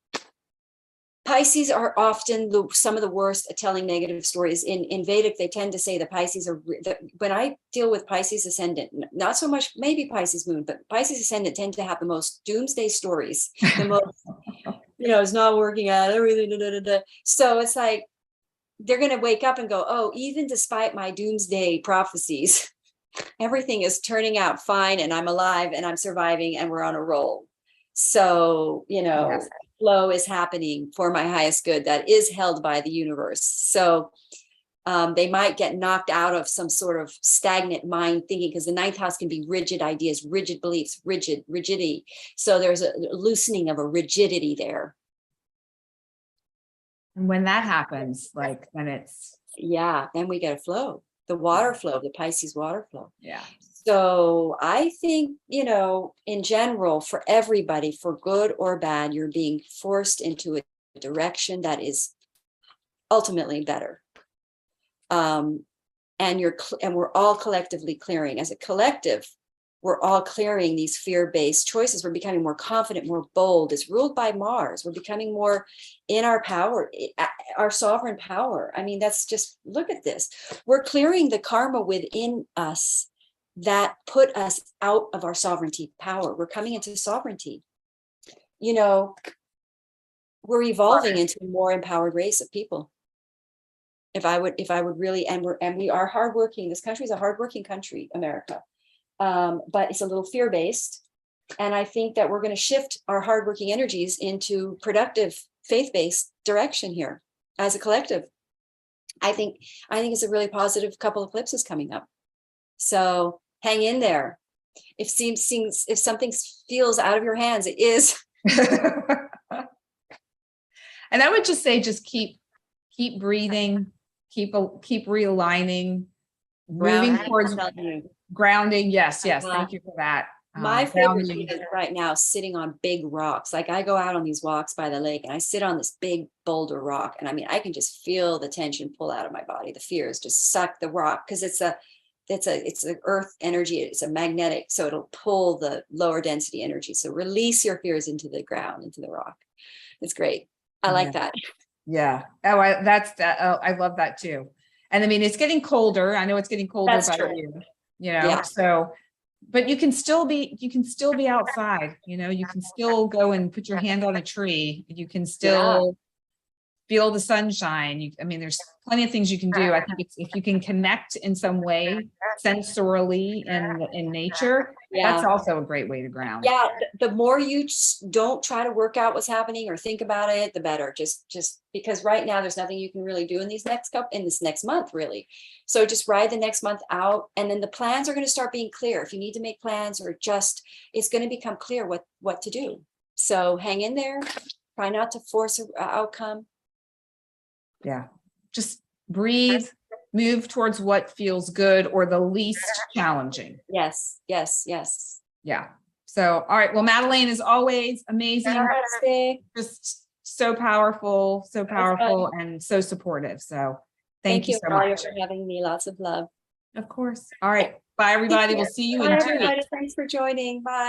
Pisces are often some of the worst at telling negative stories. In Vedic, they tend to say the Pisces are, when I deal with Pisces ascendant, not so much maybe Pisces moon, but Pisces ascendant tend to have the most doomsday stories, the most, you know, it's not working out, everything, So it's like, they're going to wake up and go, oh, even despite my doomsday prophecies, everything is turning out fine, and I'm alive, and I'm surviving, and we're on a roll. So, you know, flow is happening for my highest good that is held by the universe. So they might get knocked out of some sort of stagnant mind thinking, because the 9th house can be rigid ideas, rigid beliefs, rigidity. So there's a loosening of a rigidity there. And when that happens, like, then it's. Yeah, then we get a flow, the water flow, the Pisces water flow. Yeah. So I think, you know, in general, for everybody, for good or bad, you're being forced into a direction that is ultimately better. And we're all collectively clearing. As a collective, we're all clearing these fear-based choices. We're becoming more confident, more bold. It's ruled by Mars. We're becoming more in our power, our sovereign power. I mean, that's just, look at this. We're clearing the karma within us that put us out of our sovereignty power. We're coming into sovereignty. You know, we're evolving into a more empowered race of people. If I would really, and we are hardworking. This country is a hardworking country, America. But it's a little fear-based. And I think that we're going to shift our hardworking energies into productive, faith-based direction here as a collective. I think it's a really positive couple of eclipses coming up. So hang in there. If something feels out of your hands, it is. And I would just say, just keep breathing, keep realigning, moving towards grounding. Yes. Thank you for that. My favorite thing is right now sitting on big rocks. Like, I go out on these walks by the lake and I sit on this big boulder rock, and I mean, I can just feel the tension pull out of my body. The fears just suck the rock, because it's an earth energy. It's a magnetic, so it'll pull the lower density energy. So release your fears into the ground, into the rock. It's great. I like that. Yeah. Oh, I love that too. And I mean, it's getting colder. I know it's getting colder. That's by true. you know, so, but you can still be outside, you know, you can still go and put your hand on a tree. You can still, feel the sunshine. I mean, there's plenty of things you can do. I think if you can connect in some way sensorily in nature, that's also a great way to ground. Yeah, the more you don't try to work out what's happening or think about it, the better. Just because right now there's nothing you can really do in this next month, really. So just ride the next month out, and then the plans are going to start being clear. If you need to make plans or adjust, it's going to become clear what to do. So hang in there. Try not to force an outcome. Yeah, just breathe, move towards what feels good or the least challenging. Yes, yes, yes. Yeah. So, all right. Well, Madelaine is always amazing. Just so powerful, and so supportive. So thank you so much for having me. Lots of love. Of course. All right. Bye, everybody. We'll see you in 2 weeks. Thanks for joining. Bye.